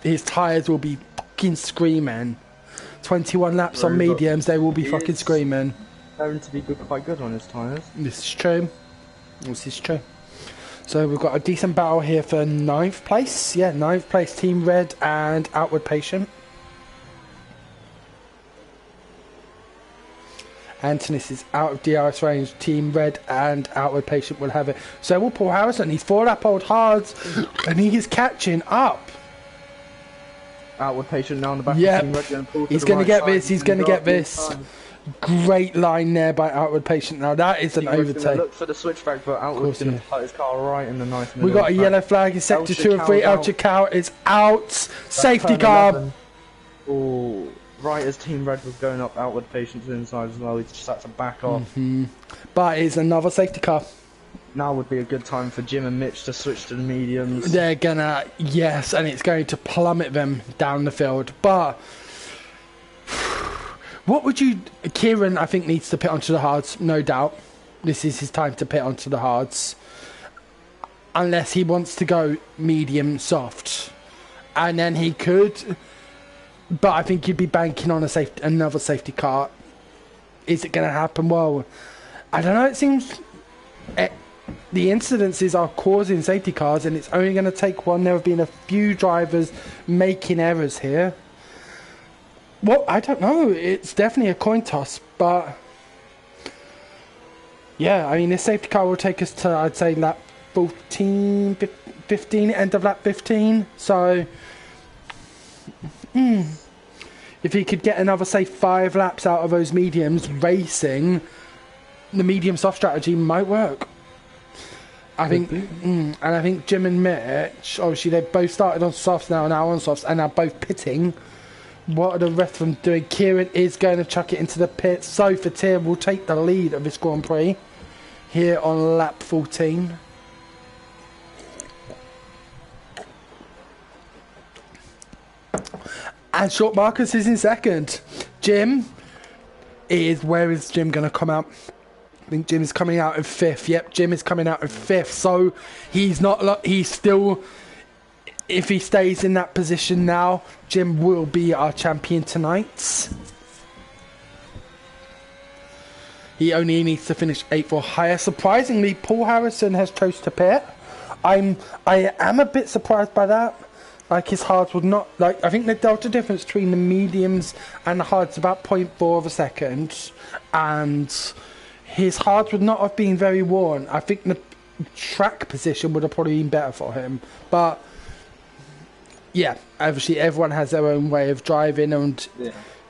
his tyres will be fucking screaming. 21 laps on mediums, they will be fucking screaming. Going to be quite good on his tyres. This is true. This is true. So we've got a decent battle here for 9th place. Yeah, 9th place, Team Red and Outward Patient. Antonis is out of DRS range. Team Red and Outward Patient will have it. So will Paul Harrison. He's 4-lap old hards and he is catching up. Outward Patient now on the back of Team Red. He's going to get this. He's going to get this. Great line there by Outward Patient. Now that is an overtake. Look for the switchback, but Outward's going to put his car right in the nice middle. We got a yellow flag in Sector 2 and 3. El Chicao is out. Safety car. Oh. Right as Team Red was going up, Outward Patient's inside as well. He just had to back off. But it's another safety car. Now would be a good time for Jim and Mitch to switch to the mediums. They're gonna, yes, and it's going to plummet them down the field. But what would you... Kieran, I think, needs to pit onto the hards, no doubt. This is his time to pit onto the hards. Unless he wants to go medium soft. And then he could... But I think you'd be banking on another safety car. Is it going to happen? Well, I don't know. It seems the incidences are causing safety cars, and it's only going to take one. There have been a few drivers making errors here. Well, I don't know. It's definitely a coin toss, but yeah, I mean, this safety car will take us to, I'd say, lap 14, 15, end of lap 15. So... if he could get another, say, 5 laps out of those mediums racing, the medium soft strategy might work. I think, and I think Jim and Mitch, obviously they've both started on softs now on softs, and are both pitting. What are the rest of them doing? Kieran is going to chuck it into the pit, so Fatih will take the lead of this Grand Prix here on lap 14. And Short Marcus is in second. Jim is... Where is Jim going to come out? I think Jim is coming out in 5th. Yep, Jim is coming out in 5th. So he's not... He's still... If he stays in that position now, Jim will be our champion tonight. He only needs to finish 8th or higher. Surprisingly, Paul Harrison has chose to pit. I am a bit surprised by that. Like, his hards would not... Like, I think the delta difference between the mediums and the hards is about 0.4 of a second. And his hards would not have been very worn. I think the track position would have probably been better for him. But, yeah, obviously everyone has their own way of driving. And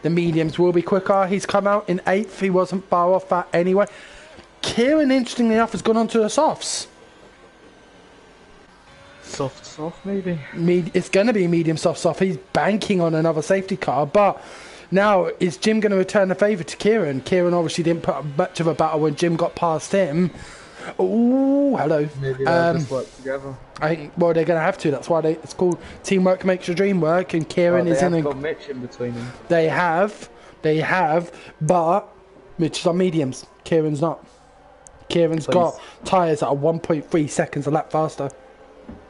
the mediums will be quicker. He's come out in 8th. He wasn't far off that anyway. Kieran, interestingly enough, has gone on to the softs. Soft, maybe? It's going to be medium, soft. He's banking on another safety car, but now is Jim going to return the favour to Kieran? Kieran obviously didn't put up much of a battle when Jim got past him. Oh, hello. Maybe they'll just work together. I think, well, they're going to have to. That's why it's called teamwork makes your dream work, and Kieran is in... They've got Mitch in between them. They have, but Mitch is on mediums. Kieran's not. Kieran's got tyres that are 1.3 seconds a lap faster.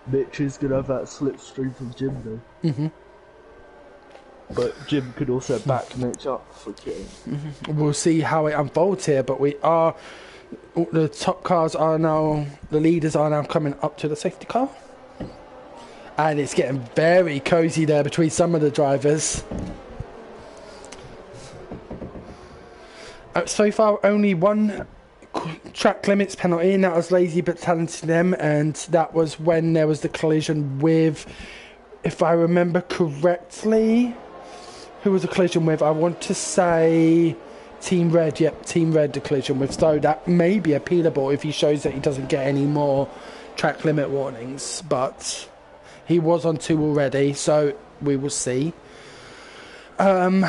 Mitch is going to have that slipstream from Jim, though. But Jim could also back Mitch up for Kieran. We'll see how it unfolds here, but the top cars are now, the leaders are now coming up to the safety car. And it's getting very cosy there between some of the drivers. So far, only one track limits penalty, and that was lazy but talented them, and that was when there was the collision with, if I remember correctly, who was the collision with? I want to say Team Red, yep, Team Red collision with Stowe. That may be appealable if he shows that he doesn't get any more track limit warnings, but he was on 2 already, so we will see. So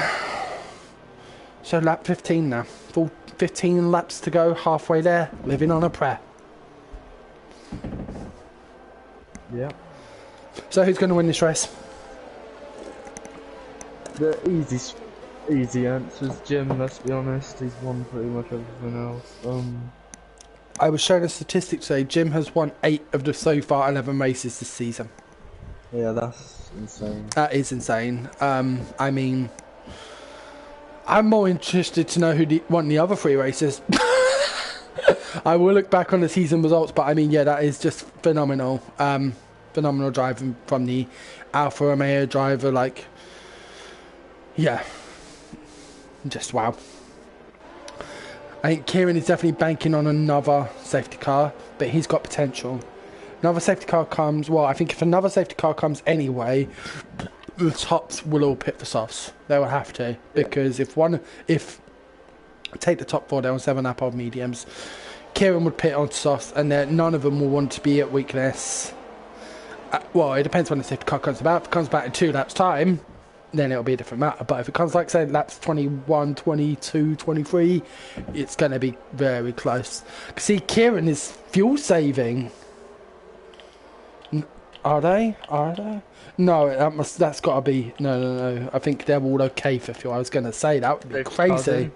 lap 15 now. Full 15 laps to go, halfway there, living on a prayer. Yeah. So who's going to win this race? The easy answer is Jim, let's be honest. He's won pretty much everything else. I was showing a statistic today. Jim has won 8 of the so far 11 races this season. Yeah, that's insane. That is insane. I mean, I'm more interested to know who won the other 3 races. I will look back on the season results, but I mean, yeah, that is just phenomenal. Phenomenal driving from the Alfa Romeo driver. Like, yeah, just wow. I think Kieran is definitely banking on another safety car, but he's got potential. Another safety car comes, well, I think if another safety car comes anyway, the tops will all pit for softs. They will have to, because if take the top 4 down 7 lap old mediums, Kieran would pit on softs, and then none of them will want to be at weakness. Well, it depends when the safety car comes about. If it comes back in 2 laps time, then it'll be a different matter. But if it comes, like, say, laps 21, 22, 23, it's going to be very close. See, Kieran is fuel saving. Are they? No, that's got to be... No. I think they're all okay for fuel. I was going to say, that would be crazy.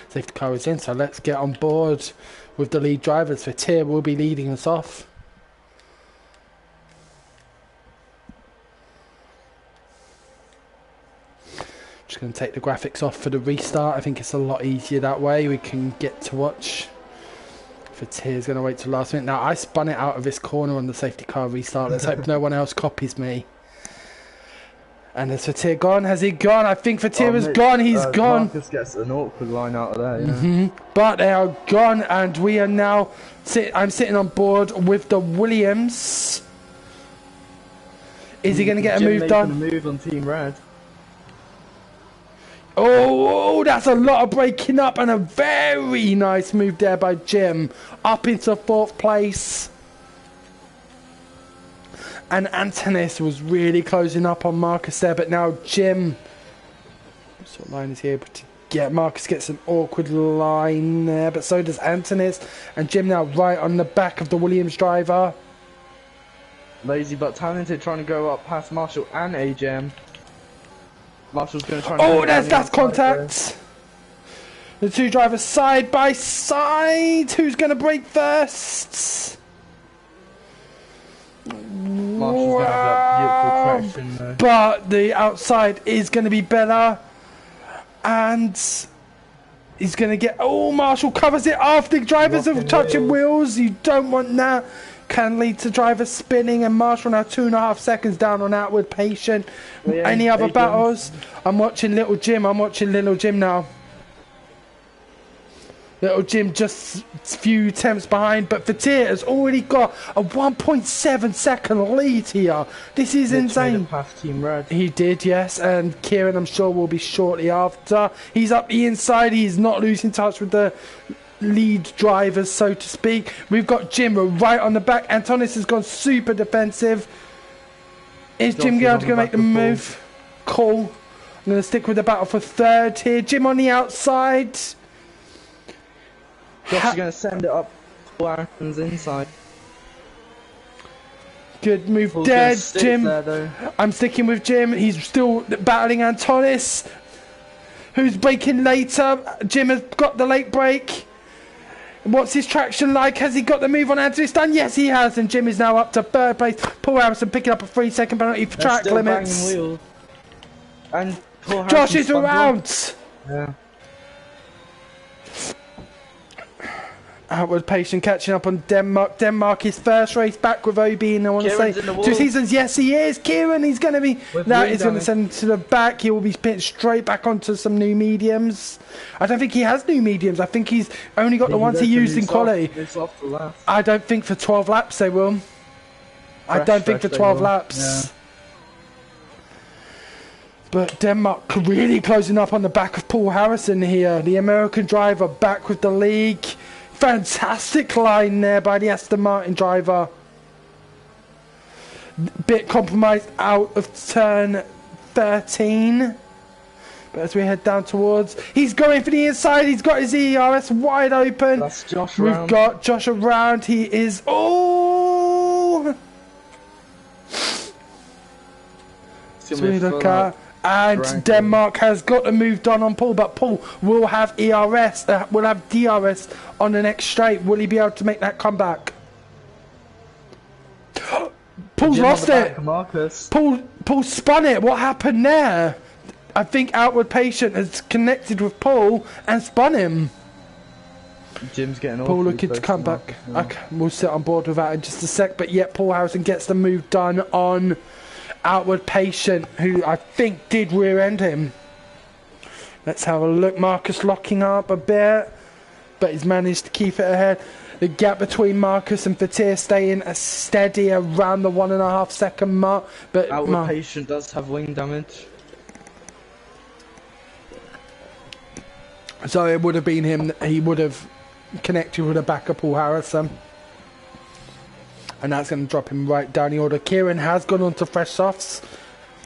Safety car is in, so let's get on board with the lead drivers. For Tier will be leading us off. Just going to take the graphics off for the restart. I think it's a lot easier that way. We can get to watch. For Tier's going to wait till last minute. Now, I spun it out of this corner on the safety car restart. Let's hope no one else copies me. And as for Tier gone, has he gone? I think for Tier has gone. He's gone. Marcus gets an awkward line out of there. Yeah. But they are gone, and we are now... I'm sitting on board with the Williams. Is he going to get a move done? A move on Team Red. Oh, that's a lot of breaking up, and a very nice move there by Jim. Up into 4th place. And Antonis was really closing up on Marcus there, but now Jim... What sort of line is he able to get? Marcus gets an awkward line there, but so does Antonis. And Jim now right on the back of the Williams driver. Lazy but talented, trying to go up past Marshall and AJM. Marshall's going to try. Oh, that's contact. The 2 drivers side by side. Who's going to brake first? Marshall's going to have that beautiful traction though. But the outside is going to be better, and he's going to get. Oh, Marshall covers it after the drivers are touching wheels. You don't want that. Can lead to drivers spinning, and Marshall now 2.5 seconds down on outward patient. Yeah, any other battles? I'm watching Little Jim. Now. Little Jim just a few attempts behind, but Fatir has already got a 1.7 second lead here. This is insane. Past Team Red. He did, yes, and Kieran I'm sure will be shortly after. He's up the inside. He's not losing touch with the lead drivers, so to speak. We've got Jim right on the back. Antonis has gone super defensive. Is Jim going to make the move? Cool. I'm going to stick with the battle for 3rd here. Jim on the outside. Josh is going to send it up. Aaron's inside. Good move there, Jim. I'm sticking with Jim. He's still battling Antonis, who's braking later. Jim has got the late brake. What's his traction like? Has he got the move on Antonis done? Yes, he has. And Jim is now up to 3rd place. Paul Harrison picking up a 3-second penalty for track limits. And Josh is around. Yeah. Outward patient catching up on Denmark. Denmark is 1st race back with OB, and I want to say 2 seasons. Yes, he is. Kieran, he's going to be. Now he's going to send him to the back. He will be pitted straight back onto some new mediums. I don't think he has new mediums. I think he's only got the ones he used in quali. I don't think for 12 laps they will. I don't think for 12 laps. But Denmark really closing up on the back of Paul Harrison here. The American driver back with the league. Fantastic line there by the Aston Martin driver. Bit compromised out of turn 13. But as we head down towards... He's going for the inside. He's got his ERS wide open. That's Josh We've around. got Josh around. He is... Oh! Sweet look at. And Denmark has got to move on Paul, but Paul will have ERS, will have DRS on the next straight. Will he be able to make that comeback? Paul's lost it. Marcus. Paul spun it. What happened there? I think Outward Patient has connected with Paul and spun him. Jim's getting Paul looking to come back. Okay, we'll sit on board with that in just a sec. But yet, Paul Harrison gets the move done on Outward Patient, who I think did rear end him. Let's have a look. Marcus locking up a bit, but he's managed to keep it ahead. The gap between Marcus and Fatir staying steady around the 1.5 second mark. But Outward Patient does have wing damage. So it would have been him. He would have connected with a back of Paul Harrison. And that's going to drop him right down the order. Kieran has gone on to fresh softs.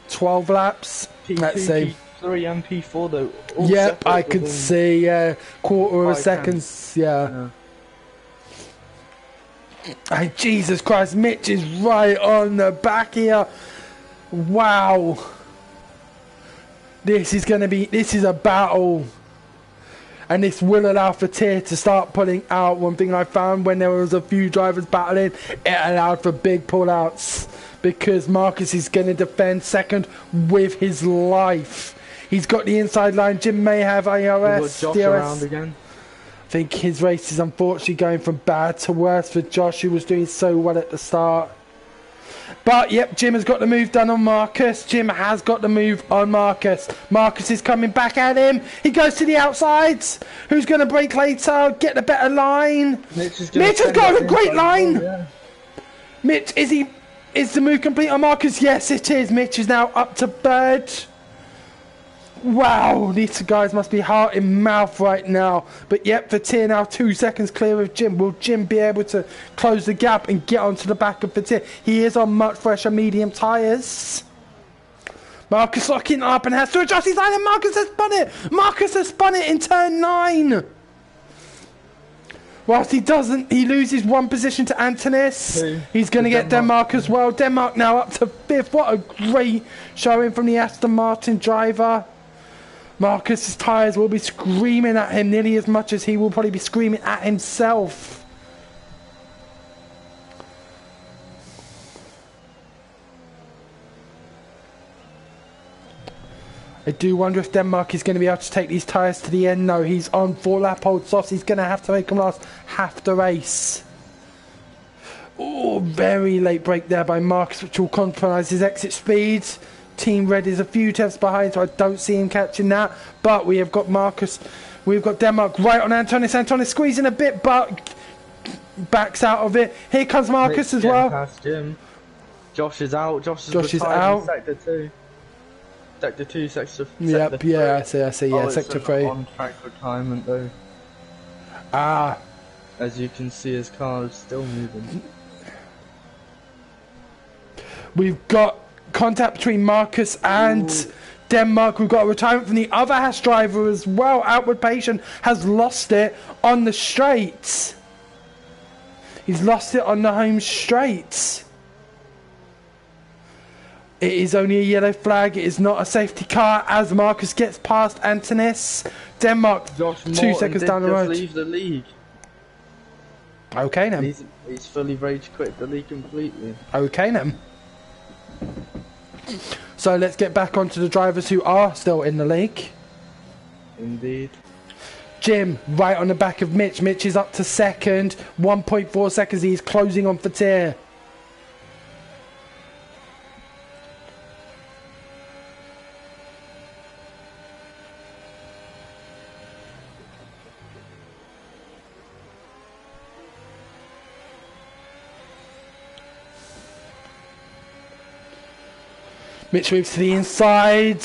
12 laps. P2, Let's see. P3 and P4 though. Yep, I could see. Yeah, quarter of a second. Yeah. Hey, Jesus Christ, Mitch is right on the back here. Wow. This is a battle. And this will allow Fatir to start pulling out. One thing I found when there was a few drivers battling, it allowed for big pullouts. Because Marcus is going to defend second with his life. He's got the inside line. Jim may have ARS. Josh around again. I think his race is unfortunately going from bad to worse for Josh, who was doing so well at the start. But, yep, Jim has got the move done on Marcus. Jim has got the move on Marcus. Marcus is coming back at him. He goes to the outsides. Who's going to break later? Get the better line. Mitch has got a great line. Yeah. Mitch, is the move complete on Marcus? Yes, it is. Mitch is now up to third. Wow, these guys must be heart in mouth right now. But yep, Fatir now 2 seconds clear of Jim. Will Jim be able to close the gap and get onto the back of Fatir? He is on much fresher medium tyres. Marcus locking up and has to adjust his line, and Marcus has spun it. Marcus has spun it in turn 9. Whilst he doesn't, he loses one position to Antonis. He's going to get Denmark as well. Denmark now up to 5th. What a great showing from the Aston Martin driver. Marcus's tyres will be screaming at him nearly as much as he will probably be screaming at himself. I do wonder if Denmark is going to be able to take these tyres to the end. No, he's on 4 lap old softs. He's going to have to make them last half the race. Oh, very late break there by Marcus, which will compromise his exit speed. Team Red is a few tenths behind, so I don't see him catching that. But we have got Marcus. We've got Denmark right on Antonis. Antonis squeezing a bit, but backs out of it. Here comes Marcus as well. Past Jim. Josh is out. Josh is out. Sector 2. Sector 2, sector 3. Yep, yeah, I see, yeah, sector 3. On track retirement though. Ah. As you can see, his car is still moving. We've got contact between Marcus and Denmark. We've got a retirement from the other Haas driver as well. Outward Patient has lost it on the straight. He's lost it on the home straight. It is only a yellow flag. It is not a safety car as Marcus gets past Antonis. Denmark 2 seconds down the road. Leave the league. Okay then. He's fully rage quit the league completely. Okay then. So let's get back onto the drivers who are still in the league. Indeed. Jim right on the back of Mitch. Mitch is up to second. 1.4 seconds. He's closing on Fatir. Mitch moves to the inside.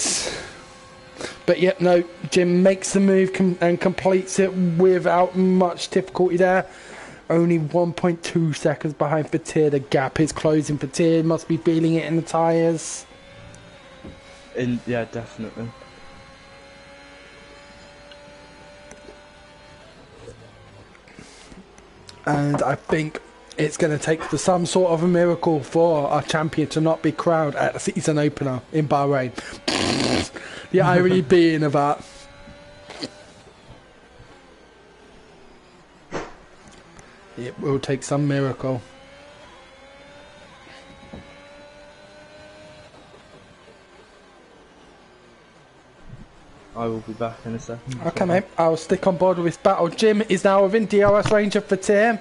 But yep, no, Jim makes the move and completes it without much difficulty there. Only 1.2 seconds behind Fatir. The gap is closing. Fatir must be feeling it in the tyres. Yeah, definitely. And I think it's going to take some sort of a miracle for our champion to not be crowned at the season opener in Bahrain. The irony being of that. It will take some miracle. I will be back in a second. Okay, mate. I'll stick on board with this battle. Jim is now within DRS range of Fatir.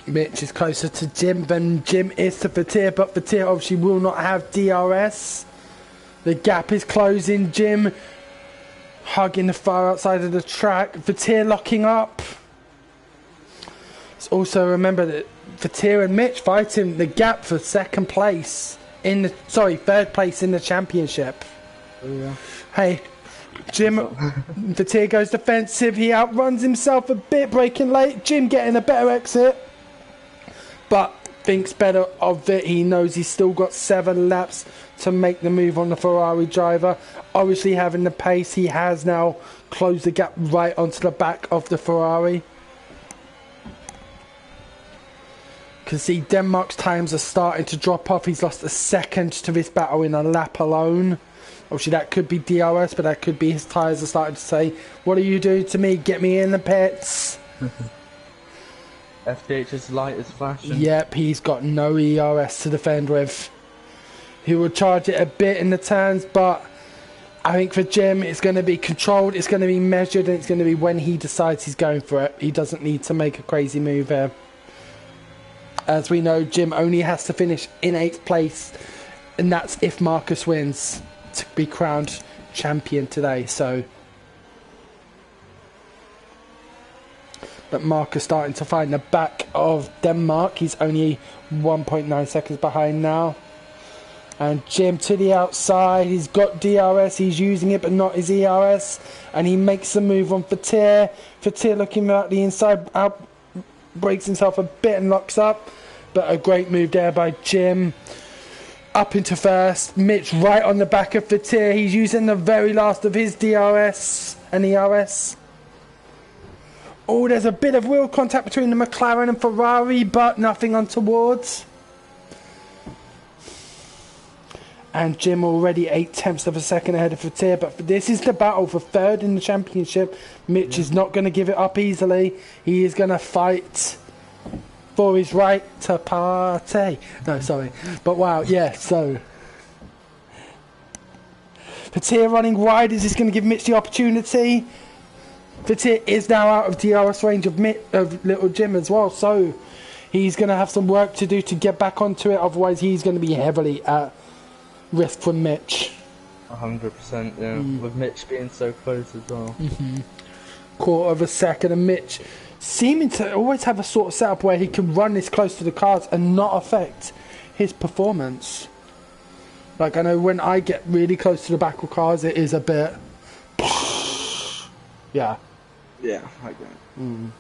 Mitch is closer to Jim than Jim is to Fatir, but Fatir obviously will not have DRS. The gap is closing. Jim hugging the far outside of the track. Fatir locking up. Let's also remember that Fatir and Mitch fighting the gap for second place in the third place in the championship. Oh, yeah. Hey, Jim, Fatir goes defensive. He outruns himself a bit, braking late. Jim getting a better exit. But thinks better of it. He knows he's still got 7 laps to make the move on the Ferrari driver. Obviously having the pace, he has now closed the gap right onto the back of the Ferrari. Can see Denmark's times are starting to drop off. He's lost a second to this battle in a lap alone. Obviously that could be DRS, but that could be his tyres are starting to say, what are you doing to me? Get me in the pits. FDH's light is flashing. Yep, he's got no ERS to defend with. He will charge it a bit in the turns, but I think for Jim it's going to be controlled, it's going to be measured, and it's going to be when he decides he's going for it. He doesn't need to make a crazy move here. As we know, Jim only has to finish in 8th place, and that's if Marcus wins to be crowned champion today. So but Marcus starting to find the back of Denmark. He's only 1.9 seconds behind now. And Jim to the outside. He's got DRS. He's using it, but not his ERS. And he makes the move on Fatir. Fatir looking out the inside. Out, breaks himself a bit and locks up. But a great move there by Jim. Up into first. Mitch right on the back of Fatir. He's using the very last of his DRS and ERS. Oh, there's a bit of wheel contact between the McLaren and Ferrari, but nothing untoward. And Jim already 8/10 of a second ahead of Fatir, but this is the battle for 3rd in the championship. Mitch is not going to give it up easily. He is going to fight for his right to party. No, sorry. But wow, yeah, so Fatir running wide. Is this going to give Mitch the opportunity? Fatir is now out of DRS range of little Jim as well, so he's going to have some work to do to get back onto it. Otherwise, he's going to be heavily at risk from Mitch. 100%, yeah. With Mitch being so close as well. Quarter of a second, and Mitch seeming to always have a sort of setup where he can run this close to the cars and not affect his performance. Like, I know when I get really close to the back of cars, it is a bit... Yeah. Yeah, I get it.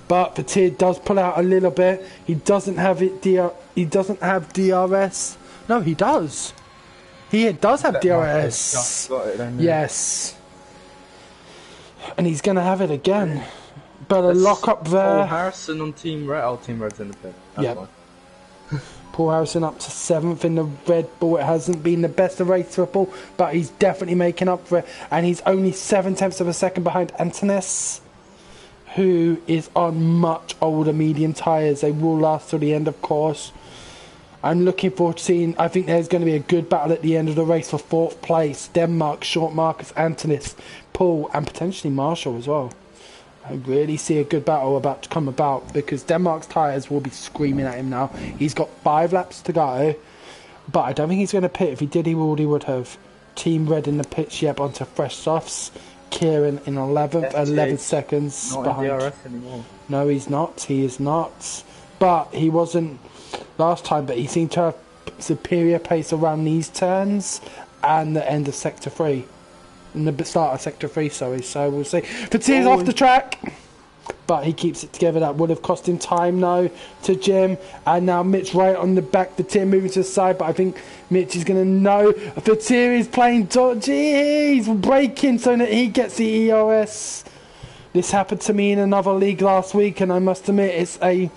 But Fatir does pull out a little bit. He doesn't have it. He doesn't have DRS. No, he does. He does have DRS. Just got it, then, yes. And he's going to have it again. But a lock up there. Paul Harrison on Team Red. Oh, Team Red's in the pit. Yeah. Paul Harrison up to 7th in the Red Bull. It hasn't been the best of race triple, but he's definitely making up for it. And he's only 7/10 of a second behind Antonis, who is on much older medium tyres. They will last till the end, of course. I'm looking forward to seeing, I think there's going to be a good battle at the end of the race for 4th place. Denmark, short Marcus, Antonis, Paul, and potentially Marshall as well. I really see a good battle about to come about, because Denmark's tyres will be screaming at him now. He's got 5 laps to go, but I don't think he's going to pit. If he did, he already would have. Team Red in the pits, yep, onto fresh softs. Kieran in 11th, 11 seconds not behind. in DRS anymore. No, he's not. He is not. But he wasn't last time, but he seemed to have superior pace around these turns and the end of Sector 3. And the start of Sector 3, sorry. So we'll see. Fatih's off the track, but he keeps it together. That would have cost him time now to Jim. And now Mitch right on the back. Fatir moving to the side, but I think Mitch is going to know. Fatir is playing dodgy. He's braking so that he gets the ERS. This happened to me in another league last week, and I must admit it's I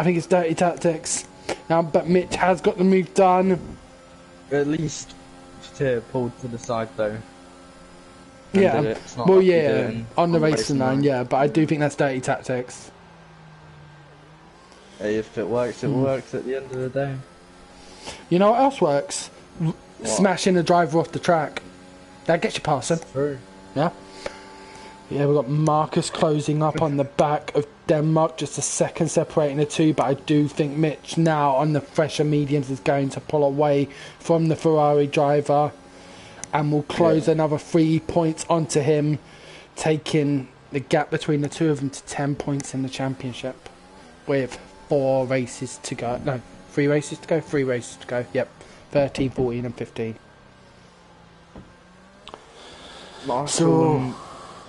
think it's dirty tactics. Now, but Mitch has got the move done. At least Fatir pulled to the side though. Yeah, well, yeah, on the racing line, yeah, but I do think that's dirty tactics. Hey, if it works, it works at the end of the day. You know what else works? Smashing a driver off the track. That gets you passing. True. Yeah. Yeah, we've got Marcus closing up on the back of Denmark, just a second separating the two, but I do think Mitch now on the fresher mediums is going to pull away from the Ferrari driver. And we'll close another 3 points onto him, taking the gap between the two of them to 10 points in the championship, with 4 races to go. No, 3 races to go. 3 races to go. Yep, 13, 14, and 15. So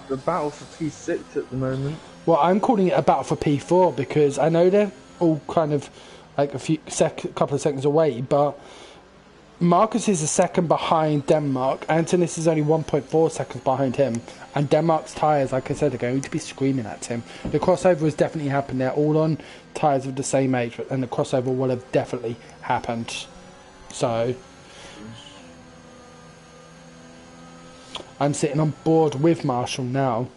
the battle for P6 at the moment. Well, I'm calling it a battle for P4 because I know they're all kind of like a couple of seconds away, but Marcus is a second behind Denmark. Antonis is only 1.4 seconds behind him. And Denmark's tyres, like I said, are going to be screaming at him. The crossover has definitely happened. They're all on tyres of the same age, and the crossover will have definitely happened. So I'm sitting on board with Marshall now.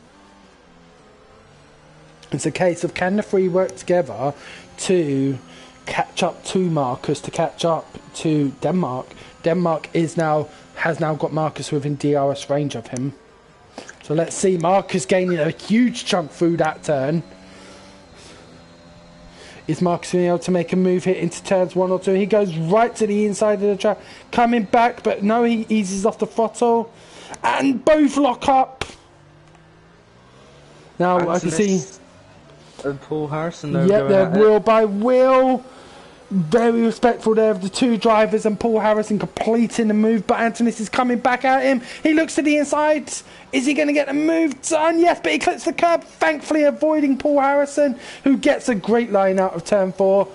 It's a case of can the 3 work together to catch up to Marcus, to catch up to Denmark. Denmark has now got Marcus within DRS range of him. So let's see. Marcus gaining a huge chunk through that turn. Is Marcus being able to make a move here into turns 1 or 2? He goes right to the inside of the track, coming back, but no, he eases off the throttle, and both lock up. Now I can see Paul Harrison. Yep, they're wheel by wheel. Very respectful there of the 2 drivers, and Paul Harrison completing the move, but Antonis is coming back at him. He looks to the inside. Is he going to get the move done? Yes, but he clips the curb, thankfully avoiding Paul Harrison, who gets a great line out of turn 4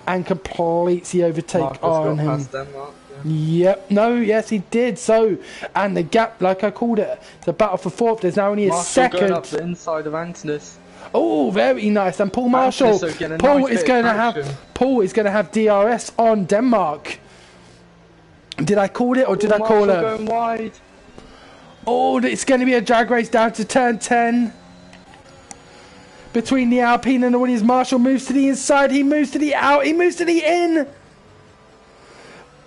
and completes the overtake on him. Denmark, Yep, no, yes he did. So, and the gap, like I called it, the battle for 4th, there's now only a second. Going up the inside of Antonis. Oh, very nice. And Paul Marshall, Paul is going to have DRS on Denmark. Did I call it or did I call it? Going wide. Oh, it's going to be a drag race down to turn 10. Between the Alpine and the Williams, Marshall moves to the inside. He moves to the out. He moves to the in.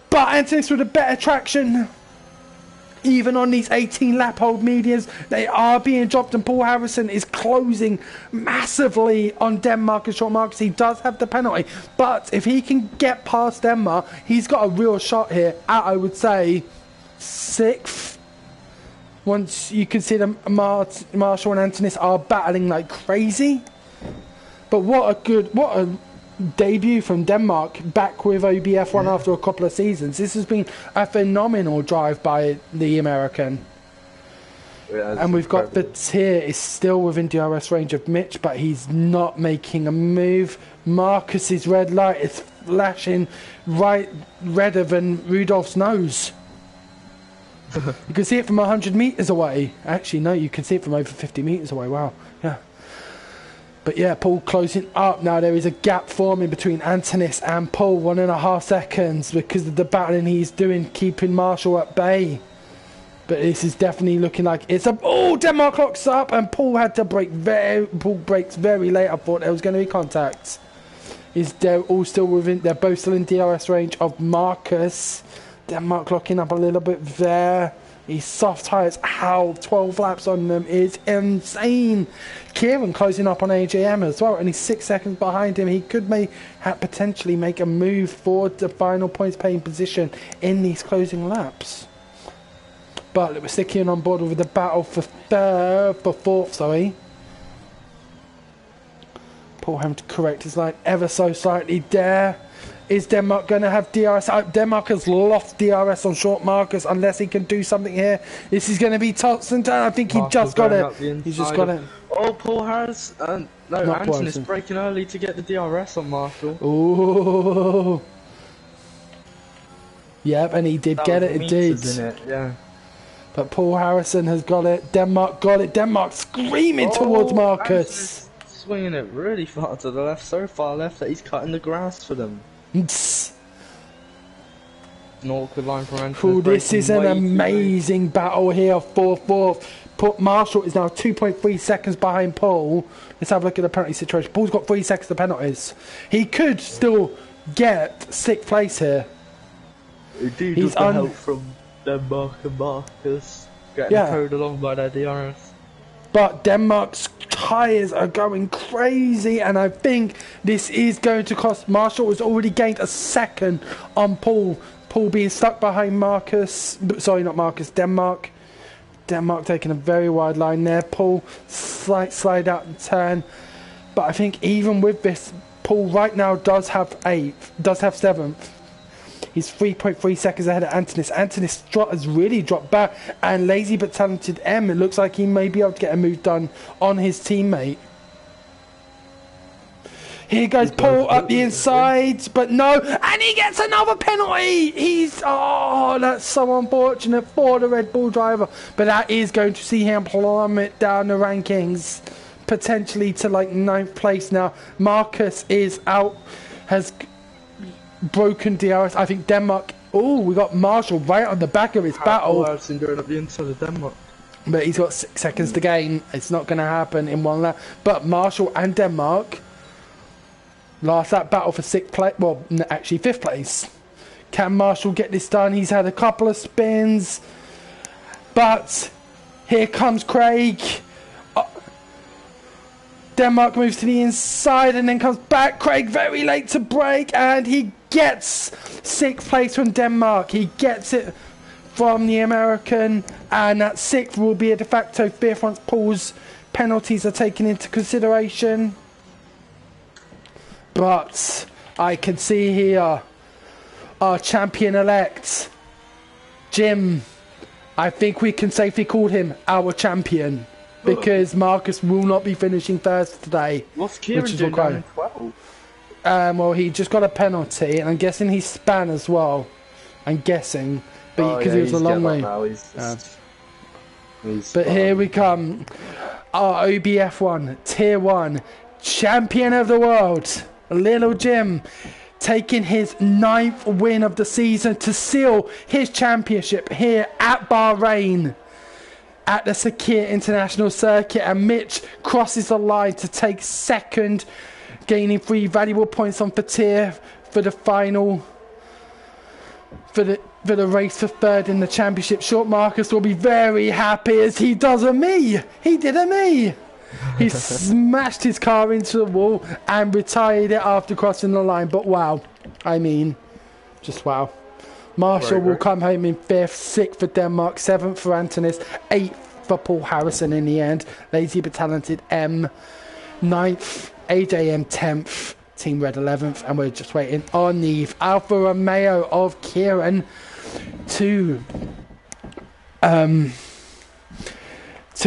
But Antonis with a better traction. Even on these 18 lap hold mediums, they are being dropped, and Paul Harrison is closing massively on Denmark and short Marcus. He does have the penalty, but if he can get past Denmark, he's got a real shot here at, I would say, 6th. Once you consider Marshall and Antonis are battling like crazy. But what a debut from Denmark, back with OBF1 after a couple of seasons. This has been a phenomenal drive by the American. And we've got Fatir is still within DRS range of Mitch, but he's not making a move. Marcus's red light is flashing right redder than Rudolph's nose. You can see it from 100 metres away. Actually, no, you can see it from over 50 metres away. Wow, yeah. But yeah, Paul closing up now. There is a gap forming between Antonis and Paul, 1.5 seconds, because of the battling he's doing, keeping Marshall at bay. But this is definitely looking like it's a... Oh, Denmark locks up, and Paul had to break Paul breaks very late. I thought there was going to be contact. They're all still within... They're both still in DRS range of Marcus. Denmark locking up a little bit there. These soft tyres, how 12 laps on them is insane. Kieran closing up on AJM as well, only 6 seconds behind him. He could potentially make a move for the final points paying position in these closing laps. But we're sticking on board with the battle for fourth, sorry. Paul having to correct his line ever so slightly there. Is Denmark going to have DRS? Denmark has lost DRS on short Marcus unless he can do something here. This is going to be tossed and down. I think he just got it. He's just got it. Oh, Paul Harris. No, Anton is breaking early to get the DRS on Marshall. Oh. Yep, and he did get it indeed. Yeah. But Paul Harrison has got it. Denmark got it. Denmark screaming towards Marcus. Swinging it really far to the left, so far left that he's cutting the grass for them. An awkward line from Anton. This is an amazing battle here for fourth. Marshall is now 2.3 seconds behind Paul. Let's have a look at the penalty situation. Paul's got 3 seconds of penalties. He could still get 6th place here. Indeed, he's with the help from Denmark and Marcus getting towed along by their DRS. But Denmark's tyres are going crazy, and I think this is going to cost. Marshall has already gained a second on Paul. Paul being stuck behind Marcus. Sorry, not Marcus, Denmark. Denmark taking a very wide line there. Paul slide out and turn. But I think even with this, Paul right now does have 7th. He's 3.3 seconds ahead of Antonis. Antonis has really dropped back, and lazy but talented M, it looks like he may be able to get a move done on his teammate. Here goes Paul up the inside, but no, and he gets another penalty. That's so unfortunate for the Red Bull driver, but that is going to see him plummet down the rankings, potentially to like 9th place now. Marcus is out, has broken DRS. I think Denmark. Oh, we got Marshall right on the back of his battle. I've seen going up the inside of Denmark. But he's got 6 seconds to gain. It's not going to happen in one lap. But Marshall and Denmark last lap battle for 6th place. Well, actually 5th place. Can Marshall get this done? He's had a couple of spins. But here comes Craig. Denmark moves to the inside and then comes back. Craig very late to brake, and he gets 6th place from Denmark. He gets it from the American, and that 6th will be a de facto 5th once Paul's penalties are taken into consideration. But I can see here our champion-elect, Jim. I think we can safely call him our champion, because Marcus will not be finishing first today. What's Kieran doing down in 12? Well, he just got a penalty, and I'm guessing he span as well. I'm guessing, but because he was a long way. But here we come, our OBF1 Tier 1 champion of the world, Little Jim, taking his 9th win of the season to seal his championship here at Bahrain, at the Sakir International Circuit, and Mitch crosses the line to take 2nd, gaining 3 valuable points on Fatir for the final, for the race for 3rd in the championship. Short Marcus will be very happy as he does a me. He did a me. He smashed his car into the wall and retired it after crossing the line. But wow, I mean, just wow. Marshall will come home in 5th, 6th for Denmark, 7th for Antonis, 8th for Paul Harrison in the end. Lazy but talented M, 9th, AJM 10th, Team Red 11th, and we're just waiting on the Alfa Romeo of Kieran to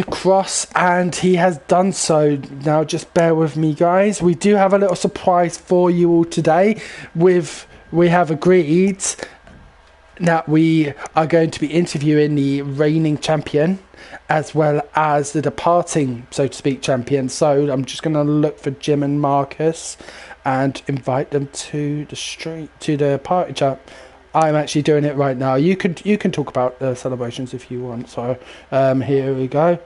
cross, and he has done so. Now just bear with me, guys. We do have a little surprise for you all today. We have agreed that we are going to be interviewing the reigning champion as well as the departing, so to speak, champion. So I'm just going to look for Jim and Marcus and invite them to the party chat. I'm actually doing it right now. You can talk about the celebrations if you want. So here we go.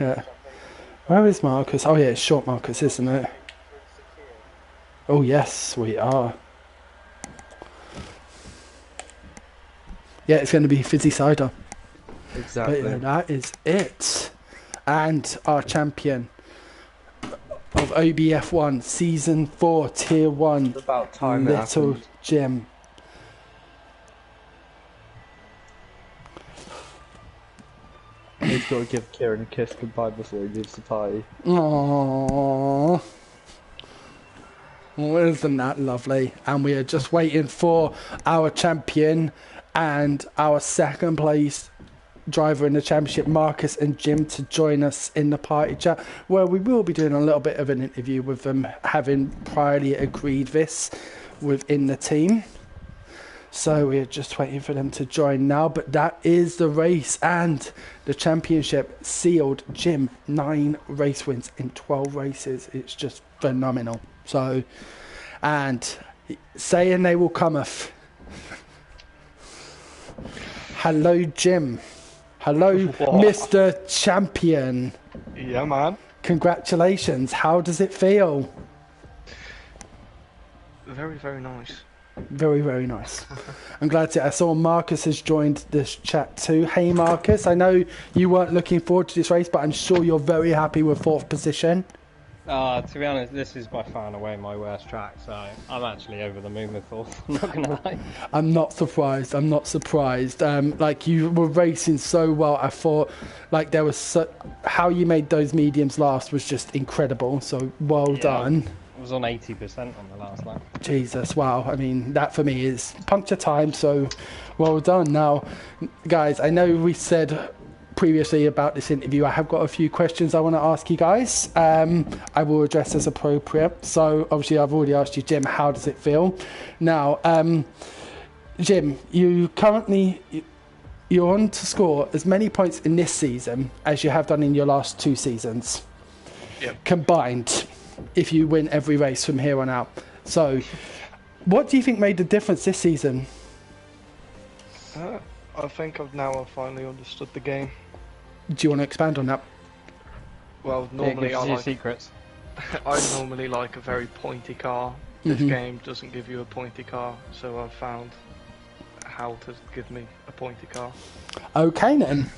Yeah. Where is Marcus? Oh yeah, it's short Marcus, isn't it? Oh yes, we are. Yeah, it's going to be fizzy cider. Exactly. But, that is it. And our champion of OBF1 Season 4 Tier 1. It's about time Little Jim. He's got to give Kieran a kiss goodbye before he leaves the party. Aww. Well, isn't that lovely? And we are just waiting for our champion and our second place driver in the championship, Marcus and Jim, to join us in the party chat, where we will be doing a little bit of an interview with them, having priorly agreed this within the team. So we're just waiting for them to join now, but that is the race and the championship sealed. Jim, 9 race wins in 12 races. It's just phenomenal. So, and saying they will cometh. Hello, Jim. Hello, Mr. Champion. Yeah, man. Congratulations. How does it feel? Very, very nice. Very, very nice. I'm glad to. I saw Marcus has joined this chat too. Hey, Marcus. I know you weren't looking forward to this race, but I'm sure you're very happy with 4th position. To be honest, this is by far and away my worst track, so I'm actually over the moon with 4th. I'm not gonna lie. I'm not surprised. I'm not surprised. Like, you were racing so well. I thought, like, there was how you made those mediums last was just incredible. So well done. I was on 80% on the last lap. Jesus, wow. I mean, that for me is puncture time, so well done. Now, guys, I know we said previously about this interview, I have got a few questions I want to ask you guys. I will address as appropriate. So, obviously, I've already asked you, Jim, how does it feel? Now, Jim, you're on to score as many points in this season as you have done in your last 2 seasons. Yep. Combined, if you win every race from here on out. So, what do you think made the difference this season? I think I've finally understood the game. Do you want to expand on that? Well, normally I like secrets. I normally like a very pointy car. This game doesn't give you a pointy car, so I've found how to give me a pointy car. Okay then.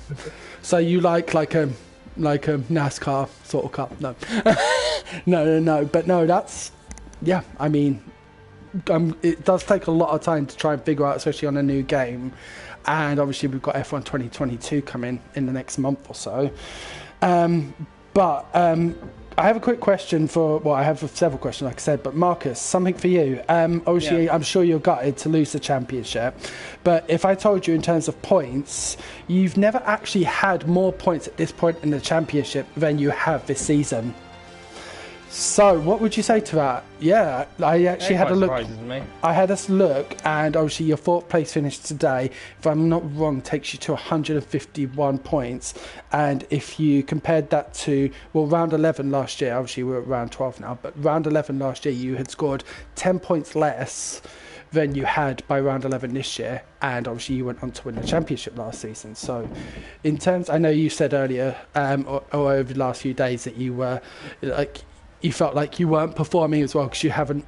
So you like a NASCAR sort of car? No. no. But no, that's, yeah, I mean, it does take a lot of time to try and figure out, especially on a new game. And obviously we've got F1 2022 coming in the next month or so. But I have a quick question I have several questions, like I said, but Marcus, something for you. Obviously, I'm sure you're gutted to lose the championship, but if I told you in terms of points, you've never actually had more points at this point in the championship than you have this season. So, what would you say to that? Yeah, I actually had a look. Me. I had a look, and obviously your 4th place finish today, if I'm not wrong, takes you to 151 points. And if you compared that to, well, round 11 last year, obviously we're at round 12 now, but round 11 last year you had scored 10 points less than you had by round 11 this year, and obviously you went on to win the championship last season. So in terms, I know you said earlier, or over the last few days, that you were like, you felt like you weren't performing as well because you haven't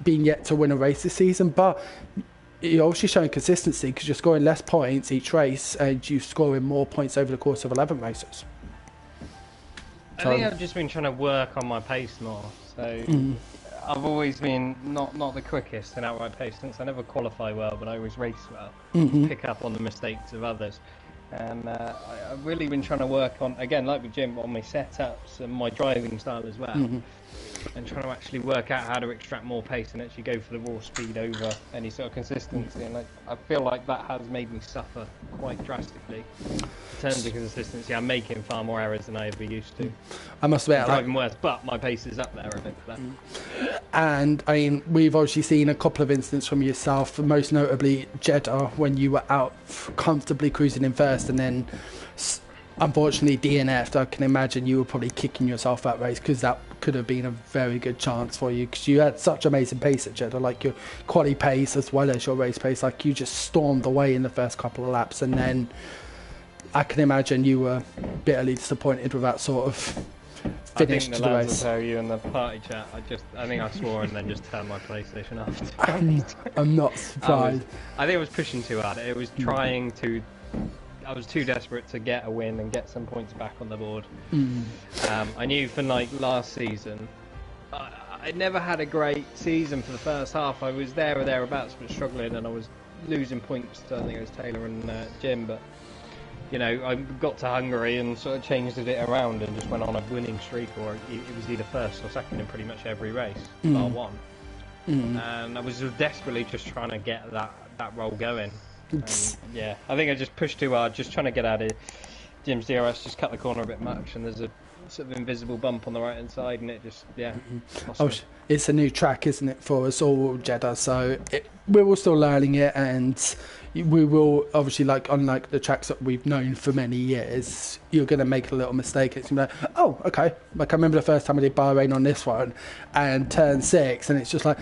been yet to win a race this season, but you're obviously showing consistency because you're scoring less points each race and you're scoring more points over the course of 11 races. I think I've just been trying to work on my pace more. So I've always been not the quickest in outright pace, since I never qualify well, but I always race well, pick up on the mistakes of others. And I've really been trying to work on, again, like with Jim, on my setups and my driving style as well, and trying to actually work out how to extract more pace and actually go for the raw speed over any sort of consistency. And I feel like that has made me suffer quite drastically. In terms of consistency, I'm making far more errors than I ever used to. I must admit, driving worse, but my pace is up there, I think, for that. And I mean, we've obviously seen a couple of incidents from yourself, most notably Jeddah, when you were out comfortably cruising in first, and then unfortunately DNF'd, I can imagine you were probably kicking yourself that race, because that could have been a very good chance for you, because you had such amazing pace at Jeddah, like your quali pace as well as your race pace. Like, you just stormed away in the first couple of laps, and then I can imagine you were bitterly disappointed with that sort of finish to the race. I think the lads will tell you in the party chat, I think I swore and then just turned my PlayStation off. I'm not surprised. I think I was pushing too hard. It was trying to... I was too desperate to get a win and get some points back on the board. I knew from like last season, I never had a great season for the first half. I was there or thereabouts, but struggling, and I was losing points to, I think it was Taylor and Jim. But you know, I got to Hungary and sort of changed it around and just went on a winning streak, or it was either first or second in pretty much every race, bar one. And I was desperately just trying to get that roll going. Yeah, I think I just pushed too hard, just trying to get out of Jim's DRS, just cut the corner a bit much, and there's a sort of invisible bump on the right hand side, and it just, it's a new track, isn't it, for us all, Jeddah, so we're all still learning it, and we will obviously, like, unlike the tracks that we've known for many years, you're going to make a little mistake. It's going to be like, oh, okay, like I remember the first time I did Bahrain on this one and turn 6, and it's just like,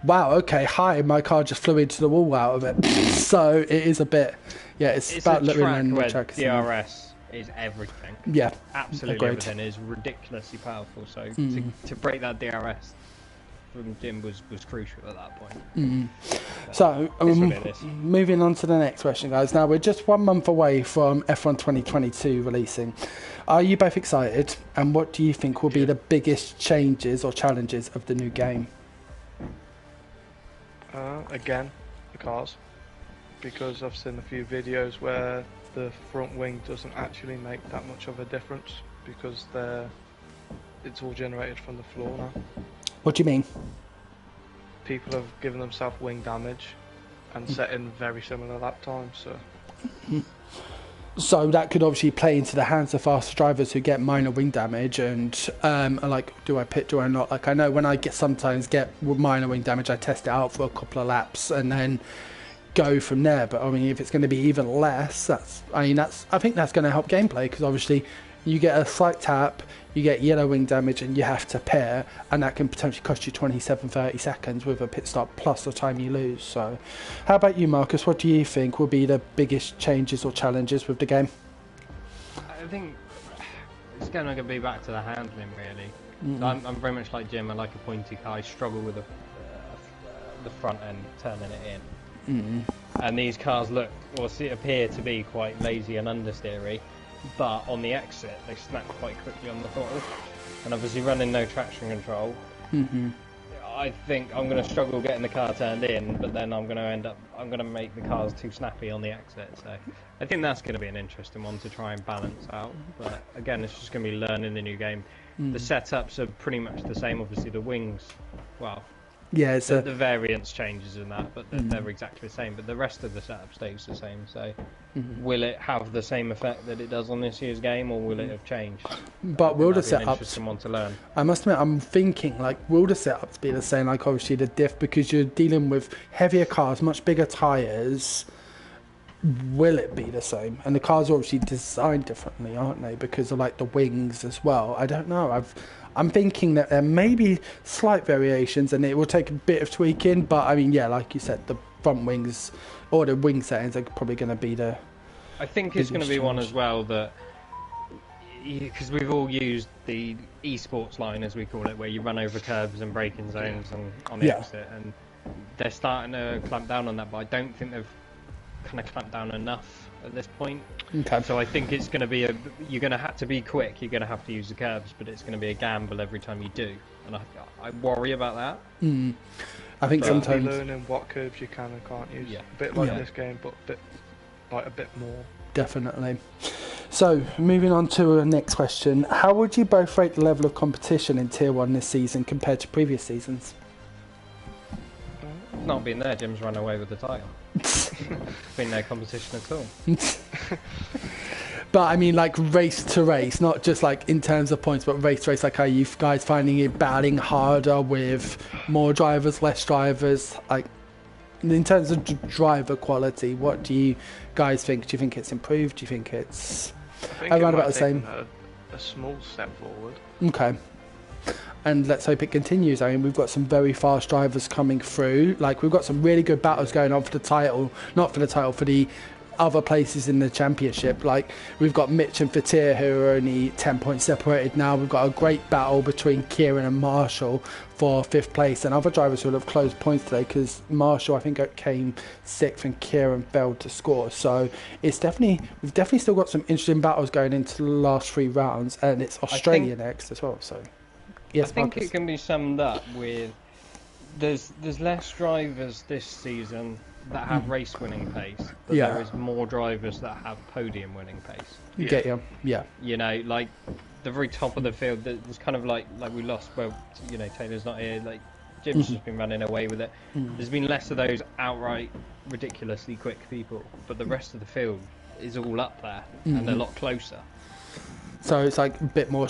wow, okay, hi, my car just flew into the wall out of it. So it is a bit, it's about learning the track. DRS is everything. Yeah, absolutely agreed. Everything is ridiculously powerful. So to break that DRS from Jim was crucial at that point. So moving on to the next question, guys. Now we're just 1 month away from F1 2022 releasing. Are you both excited? And what do you think will be the biggest changes or challenges of the new game? Again, the cars, because I've seen a few videos where the front wing doesn't actually make that much of a difference, because it's all generated from the floor now. What do you mean? People have given themselves wing damage and set in very similar lap times, So that could obviously play into the hands of faster drivers who get minor wing damage, and are like, do I pit, do I not? Like, I know when I sometimes get minor wing damage, I test it out for a couple of laps and then go from there. But I mean, if it's going to be even less, I think that's going to help gameplay, because obviously you get a slight tap, you get yellow wing damage, and you have to pit, and that can potentially cost you 27-30 seconds with a pit stop plus the time you lose. So how about you, Marcus? What do you think will be the biggest changes or challenges with the game? I think it's going to be back to the handling, really. So I'm very much like Jim. I like a pointy car. I struggle with the front end turning it in. And these cars appear to be quite lazy and understeery, but on the exit they snap quite quickly on the throttle, and obviously running no traction control, I think I'm going to struggle getting the car turned in, but then I'm going to make the cars too snappy on the exit. So I think that's going to be an interesting one to try and balance out, but again, it's just going to be learning the new game. The setups are pretty much the same. Obviously the wings, the variance changes in that, but they're exactly the same, but the rest of the setup stays the same. So will it have the same effect that it does on this year's game, or will it have changed? But will the setups, interesting one to learn. I must admit, I'm thinking, like, will the setups be the same? Like, obviously the diff, because you're dealing with heavier cars, much bigger tyres, will it be the same? And the cars are obviously designed differently, aren't they, because of like the wings as well? I don't know. I'm thinking that there may be slight variations, and it will take a bit of tweaking, but I mean, like you said, the front wings or the wing settings are probably going to be I think it's going to be one as well that, because we've all used the esports line, as we call it, where you run over curbs and braking zones and on the exit, and they're starting to clamp down on that, but I don't think they've kind of clamped down enough at this point. Okay. So I think it's going to be you're going to have to be quick, you're going to have to use the curbs, but it's going to be a gamble every time you do, and I worry about that. I think sometimes learning what curbs you can and can't use. A bit like this game, but a bit more. Definitely. So moving on to the next question, how would you both rate the level of competition in Tier 1 this season compared to previous seasons? Not been there, Jim's run away with the title. Been no competition at all. But I mean, like, race to race, not just like in terms of points, but race to race. Like, are you guys finding it battling harder with more drivers, less drivers? Like, in terms of driver quality, what do you guys think? Do you think it's improved? Do you think it's around about the same. A small step forward. Okay. And let's hope it continues. I mean, we've got some very fast drivers coming through. Like, we've got some really good battles going on for the title. Not for the title, for the other places in the championship. Like, we've got Mitch and Fatir, who are only 10 points separated now. We've got a great battle between Kieran and Marshall for 5th place, and other drivers will have closed points today, because Marshall, I think, came 6th and Kieran failed to score. So we've definitely still got some interesting battles going into the last 3 rounds, and it's Australia next as well. So yes, I think Marcus. it can be summed up with there's less drivers this season that have race winning pace, but there is more drivers that have podium winning pace. Get you. Yeah. You know, like the very top of the field, there's kind of like we lost. Well, you know, Taylor's not here. Like Jim's just been running away with it. There's been less of those outright ridiculously quick people, but the rest of the field is all up there and a lot closer. So it's like a bit more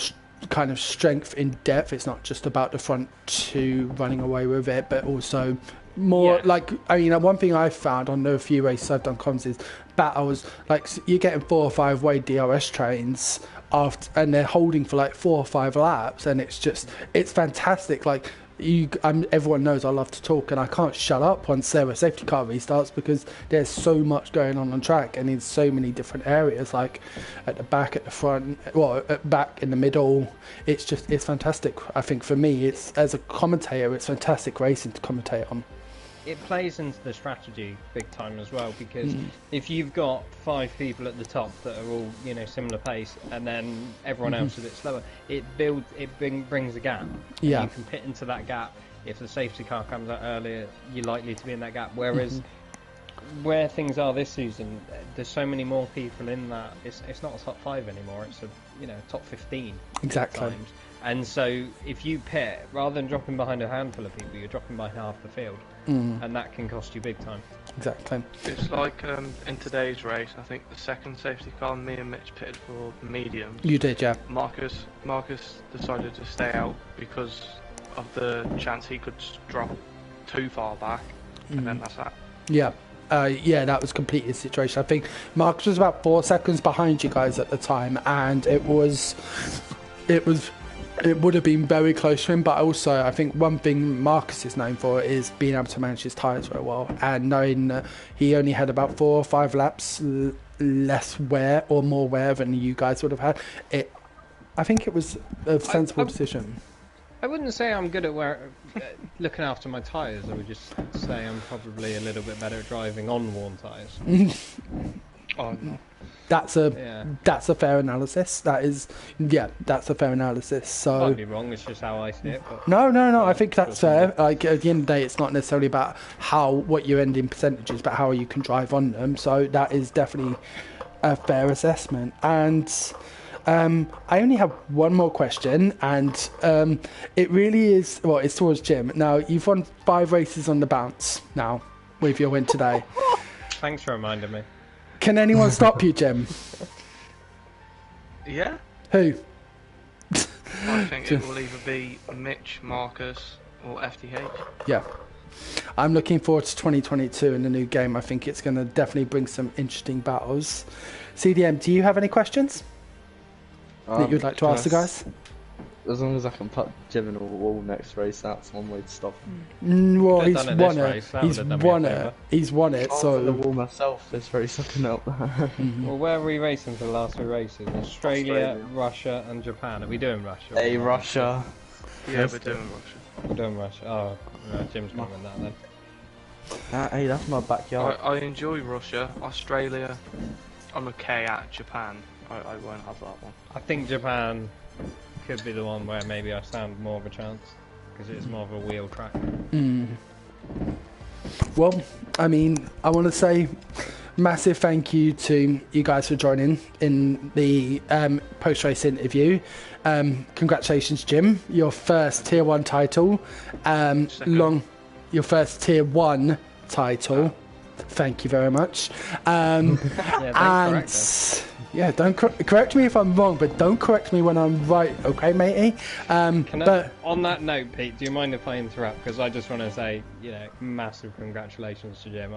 kind of strength in depth. It's not just about the front 2 running away with it, but also more like, I mean, one thing I've found on the few races I've done comms is battles, like you're getting 4 or 5 way DRS trains after, and they're holding for like 4 or 5 laps, and it's fantastic. Like everyone knows I love to talk, and I can't shut up once a safety car restarts, because there's so much going on track, and in so many different areas, like at the back, at the front, well, at back, in the middle. It's fantastic. I think for me, it's, as a commentator, it's fantastic racing to commentate on. It plays into the strategy big time as well, because if you've got 5 people at the top that are all, you know, similar pace, and then everyone else is a bit slower, it brings a gap. Yeah. You can pit into that gap. If the safety car comes out earlier, you're likely to be in that gap. Whereas where things are this season, there's so many more people in that. It's not a top 5 anymore. It's a top 15. Exactly. Times. And so if you pit, rather than dropping behind a handful of people, you're dropping behind half the field, and that can cost you big time. Exactly. It's like in today's race, I think the second safety car, me and Mitch pitted for the medium. You did, yeah. Marcus decided to stay out because of the chance he could drop too far back, and then that's that. Yeah. That was completely the situation. I think Marcus was about 4 seconds behind you guys at the time, and it would have been very close to him. But also, I think one thing Marcus is known for is being able to manage his tyres very well, and knowing that he only had about 4 or 5 laps less wear or more wear than you guys would have had. I think it was a sensible decision. I wouldn't say I'm good at looking after my tyres. I would just say I'm probably a little bit better at driving on worn tyres. Oh no. That's a fair analysis. That's a fair analysis. So might be wrong. It's just how I see it. But no. I think that's fair. Like, at the end of the day, it's not necessarily about what your ending percentage is, but how you can drive on them. So that is definitely a fair assessment. And I only have one more question, and it really is. Well, it's towards Jim. Now, you've won 5 races on the bounce now with your win today. Thanks for reminding me. Can anyone stop you, Jim? Yeah. Who? I think it will either be Mitch, Marcus, or FTH. Yeah. I'm looking forward to 2022 in the new game. I think it's going to definitely bring some interesting battles. CDM, do you have any questions that you'd like to ask the guys? As long as I can put Jim in a wall next race, that's one way to stop him. Well, he's won it. He's won it. So the wall myself this race, I can help. Well, where are we racing for the last 3 races? Australia, Russia, and Japan. Are we doing Russia? Hey, Russia. Yeah, we're doing Russia. We're doing Russia. Oh, no, Jim's going to win that then. Hey, that's my backyard. I enjoy Russia. Australia, I'm okay at. Japan, I won't have that one. I think Japan could be the one where maybe I stand more of a chance, because it's more of a wheel track. Well, I mean, I want to say massive thank you to you guys for joining in the post-race interview. Congratulations, Jim, your first Tier 1 title. Your first Tier 1 title. Thank you very much. Yeah, don't correct me if I'm wrong, but don't correct me when I'm right, okay, matey? On that note, Pete, do you mind if I interrupt? Because I just want to say, massive congratulations to Jim.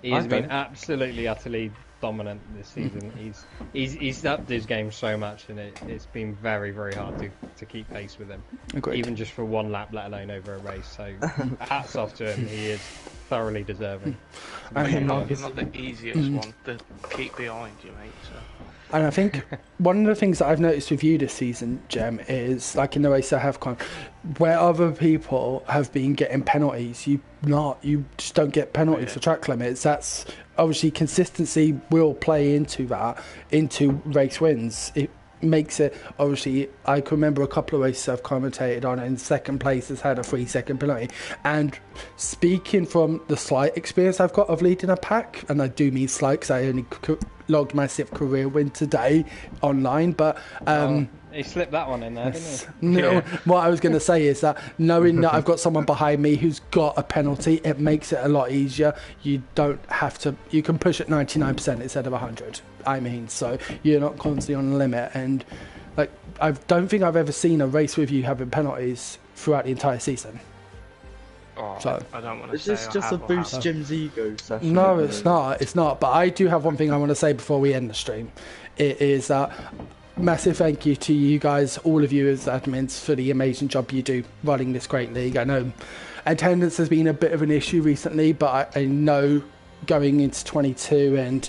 He has been absolutely, utterly dominant this season. He's upped his game so much, and it's been very, very hard to keep pace with him. Agreed. Even just for one lap, let alone over a race. So hats off to him. He is thoroughly deserving. And not the easiest one to keep behind you, mate. So. And I think one of the things that I've noticed with you this season, Jem, is like in the race I have gone, where other people have been getting penalties, you just don't get penalties for track limits. That's obviously consistency will play into that, into race wins. It makes it, obviously, I can remember a couple of races I've commentated on, and second place has had a 3-second penalty. And speaking from the slight experience I've got of leading a pack, and I do mean slight because I only logged my 6th career win today online, but he slipped that one in there, didn't he? No, what I was going to say is that knowing that I've got someone behind me who's got a penalty, it makes it a lot easier. You don't have to, you can push at 99% instead of 100. I mean, so you're not constantly on the limit. And like, I don't think I've ever seen a race with you having penalties throughout the entire season. Oh, so I don't want to say. Is this just a boost Jim's ego session? No, it's not. But I do have one thing I want to say before we end the stream. It is that massive thank you to you guys, all of you as admins, for the amazing job you do running this great league. I know attendance has been a bit of an issue recently, but I know going into 22 and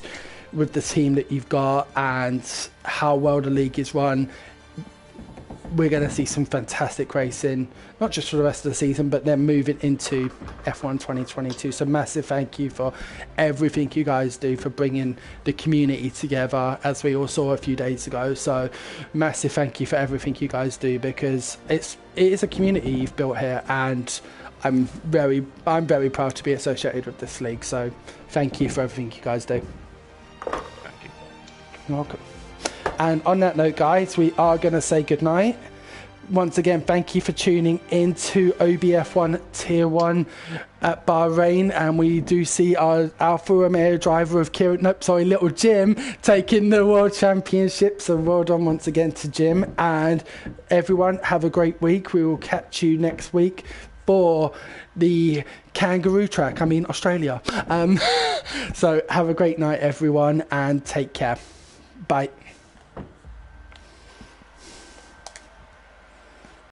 with the team that you've got and how well the league is run, we're going to see some fantastic racing, not just for the rest of the season, but then moving into F1 2022. So massive thank you for everything you guys do, for bringing the community together, as we all saw a few days ago. So massive thank you for everything you guys do, because it is a community you've built here, and I'm very proud to be associated with this league. So thank you for everything you guys do. Thank you. You're welcome. And on that note, guys, we are going to say goodnight. Once again, thank you for tuning into OBF1 Tier 1 at Bahrain. And we do see our Alfa Romeo driver of Little Jim taking the World Championship. So well done once again to Jim. And everyone, have a great week. We will catch you next week for the kangaroo track. I mean, Australia. So have a great night, everyone, and take care. Bye.